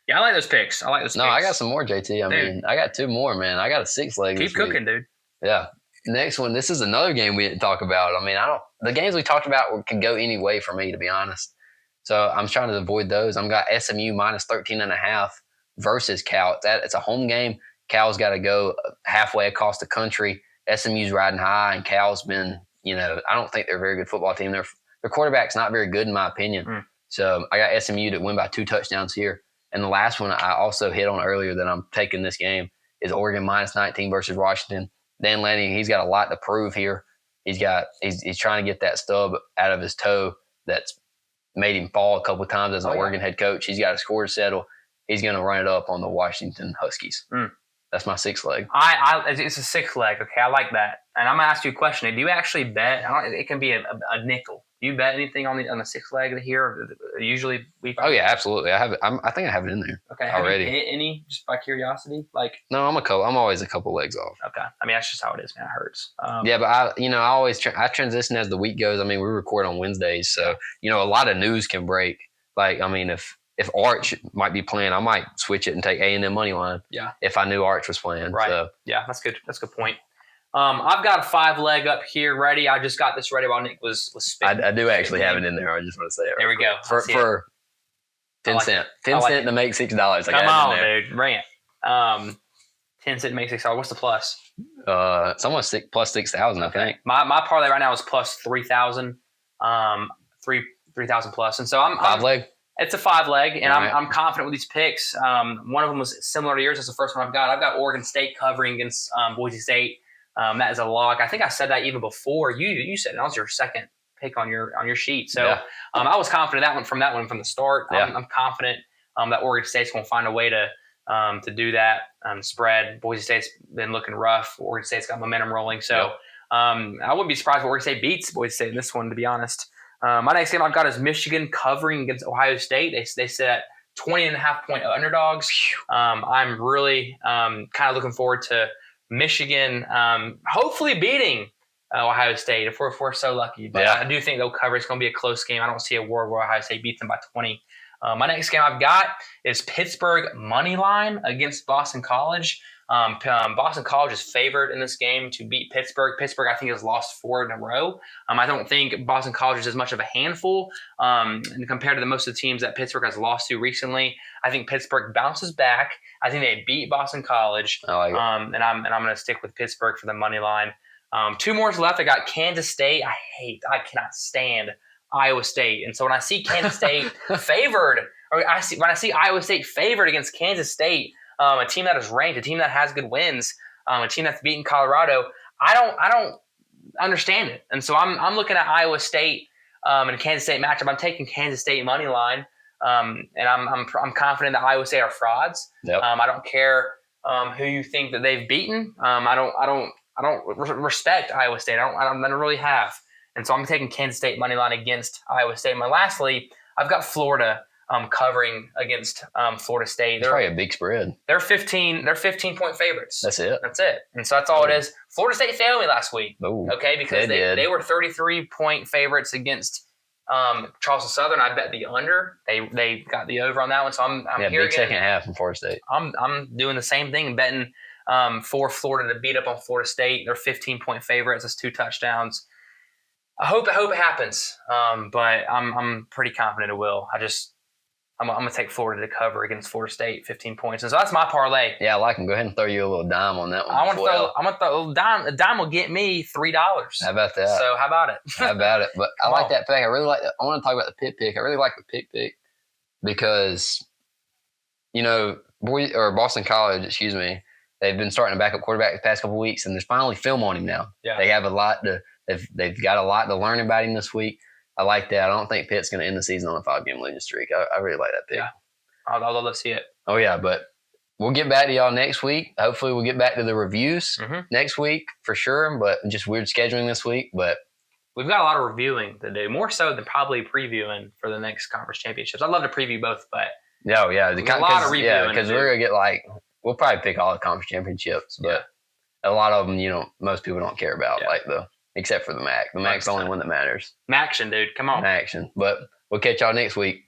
Yeah, I like those picks. I got
some more, JT. I mean, I got 2 more, man. I got a 6 leg.
Keep cooking, dude.
Yeah. Next one, this is another game we didn't talk about. I mean, the games we talked about could go any way for me, to be honest. So I'm trying to avoid those. I've got SMU minus 13.5 versus Cal. It's a home game. Cal's got to go halfway across the country. SMU's riding high, and Cal's been, I don't think they're a very good football team. Their quarterback's not very good, in my opinion. So I got SMU to win by 2 touchdowns here. And the last one I also hit on earlier that I'm taking this game is Oregon minus 19 versus Washington. Dan Lanning, he's got a lot to prove here. He's trying to get that stub out of his toe that's made him fall a couple of times as an Oregon head coach. He's got a score to settle. He's going to run it up on the Washington Huskies. That's my 6 leg.
It's a 6 leg. Okay, I like that. And I'm going to ask you a question. Do you actually bet? It can be a nickel. Do you bet anything on the 6 leg here? Usually
Oh yeah, absolutely. I have it. I think I have it in there.
Okay.
Already.
Have you hit any, just by curiosity?
No, I'm always a couple legs off.
Okay. I mean, that's just how it is, man. It hurts.
Yeah, but I always I transition as the week goes. I mean, we record on Wednesdays, so a lot of news can break. If Arch might be playing, I might switch it and take A&M money line.
Yeah.
If I knew Arch was playing.
Right.
So.
Yeah, that's good. That's a good point. I've got a 5 leg up here ready. I just got this ready while Nick was spitting.
I do actually have it in there. I just want to say it.
There we go.
For 10 cents. 10 cents to make $6.
Come on, dude. Bring it. 10 cents to make $6. What's the plus?
It's almost plus 6,000, I think.
My parlay right now is plus 3,000. 3,000 plus. And so I'm
5 leg?
It's a 5 leg, and
right.
I'm confident with these picks. One of them was similar to yours. That's the first one I've got. I've got Oregon State covering against Boise State. That is a lock. I think I said that even before you said it. That was your second pick on your sheet. So
yeah.
I was confident from the start.
Yeah.
I'm confident that Oregon State's going to find a way to do that spread. Boise State's been looking rough. Oregon State's got momentum rolling. So I wouldn't be surprised if Oregon State beats Boise State in this one, to be honest. My next game I've got is Michigan covering against Ohio State. They set 20.5-point underdogs. I'm really kind of looking forward to Michigan hopefully beating Ohio State if we're so lucky. But I do think they'll cover. It's going to be a close game. I don't see a world where Ohio State beats them by 20. My next game I've got is Pittsburgh money line against Boston College. Boston College is favored in this game to beat Pittsburgh. Pittsburgh, I think, has lost 4 in a row. I don't think Boston College is as much of a handful compared to the most of the teams that Pittsburgh has lost to recently. I think Pittsburgh bounces back. I think they beat Boston College.
I like it.
And I'm going to stick with Pittsburgh for the money line. 2 more left. I got Kansas State. I cannot stand Iowa State. And so when I see Kansas State favored, or when I see Iowa State favored against Kansas State, a team that is ranked, a team that has good wins, a team that's beaten Colorado, I don't understand it. And so I'm looking at Iowa State and Kansas State matchup. I'm taking Kansas State money line, and I'm confident that Iowa State are frauds.
Yep.
I don't care who you think that they've beaten. I don't respect Iowa State. I don't really have. And so I'm taking Kansas State money line against Iowa State. And lastly, I've got Florida covering against Florida State.
It's probably a big spread.
They're 15-point favorites.
That's it.
And so that's all it is. Florida State failed me last week.
Ooh,
okay, because they were 33-point favorites against Charleston Southern. I bet the under. They got the over on that one. So I'm here
big
again.
second half from Florida State.
I'm doing the same thing and betting for Florida to beat up on Florida State. They're 15-point favorites. That's 2 touchdowns. I hope it happens, but I'm pretty confident it will. I'm going to take Florida to cover against Florida State, 15 points. And so that's my parlay.
Yeah, I like them. Go ahead and throw you a little dime on that one.
I'm going to throw a little dime. A dime will get me $3.
How about that?
So how about it?
How about it? But I like that pick. I really like that. I want to talk about the pick. I really like the pick because, Boston College, they've been starting a backup quarterback the past couple of weeks, and there's finally film on him now.
Yeah.
They have a lot to – they've got a lot to learn about him this week. I like that. I don't think Pitt's going to end the season on a 5-game losing streak. I really like that pick.
Yeah. I'd love to see it.
Oh, yeah, but we'll get back to y'all next week. Hopefully we'll get back to the reviews next week for sure, but just weird scheduling this week. But
we've got a lot of reviewing to do, more so than probably previewing for the next conference championships. I'd love to preview both, but
a lot of
reviewing.
Yeah, because we're going to get we'll probably pick all the conference championships, but a lot of them, most people don't care about, except for the MAC. The MAC's the only one that matters.
Maction, dude. Come on.
Maction. But we'll catch y'all next week.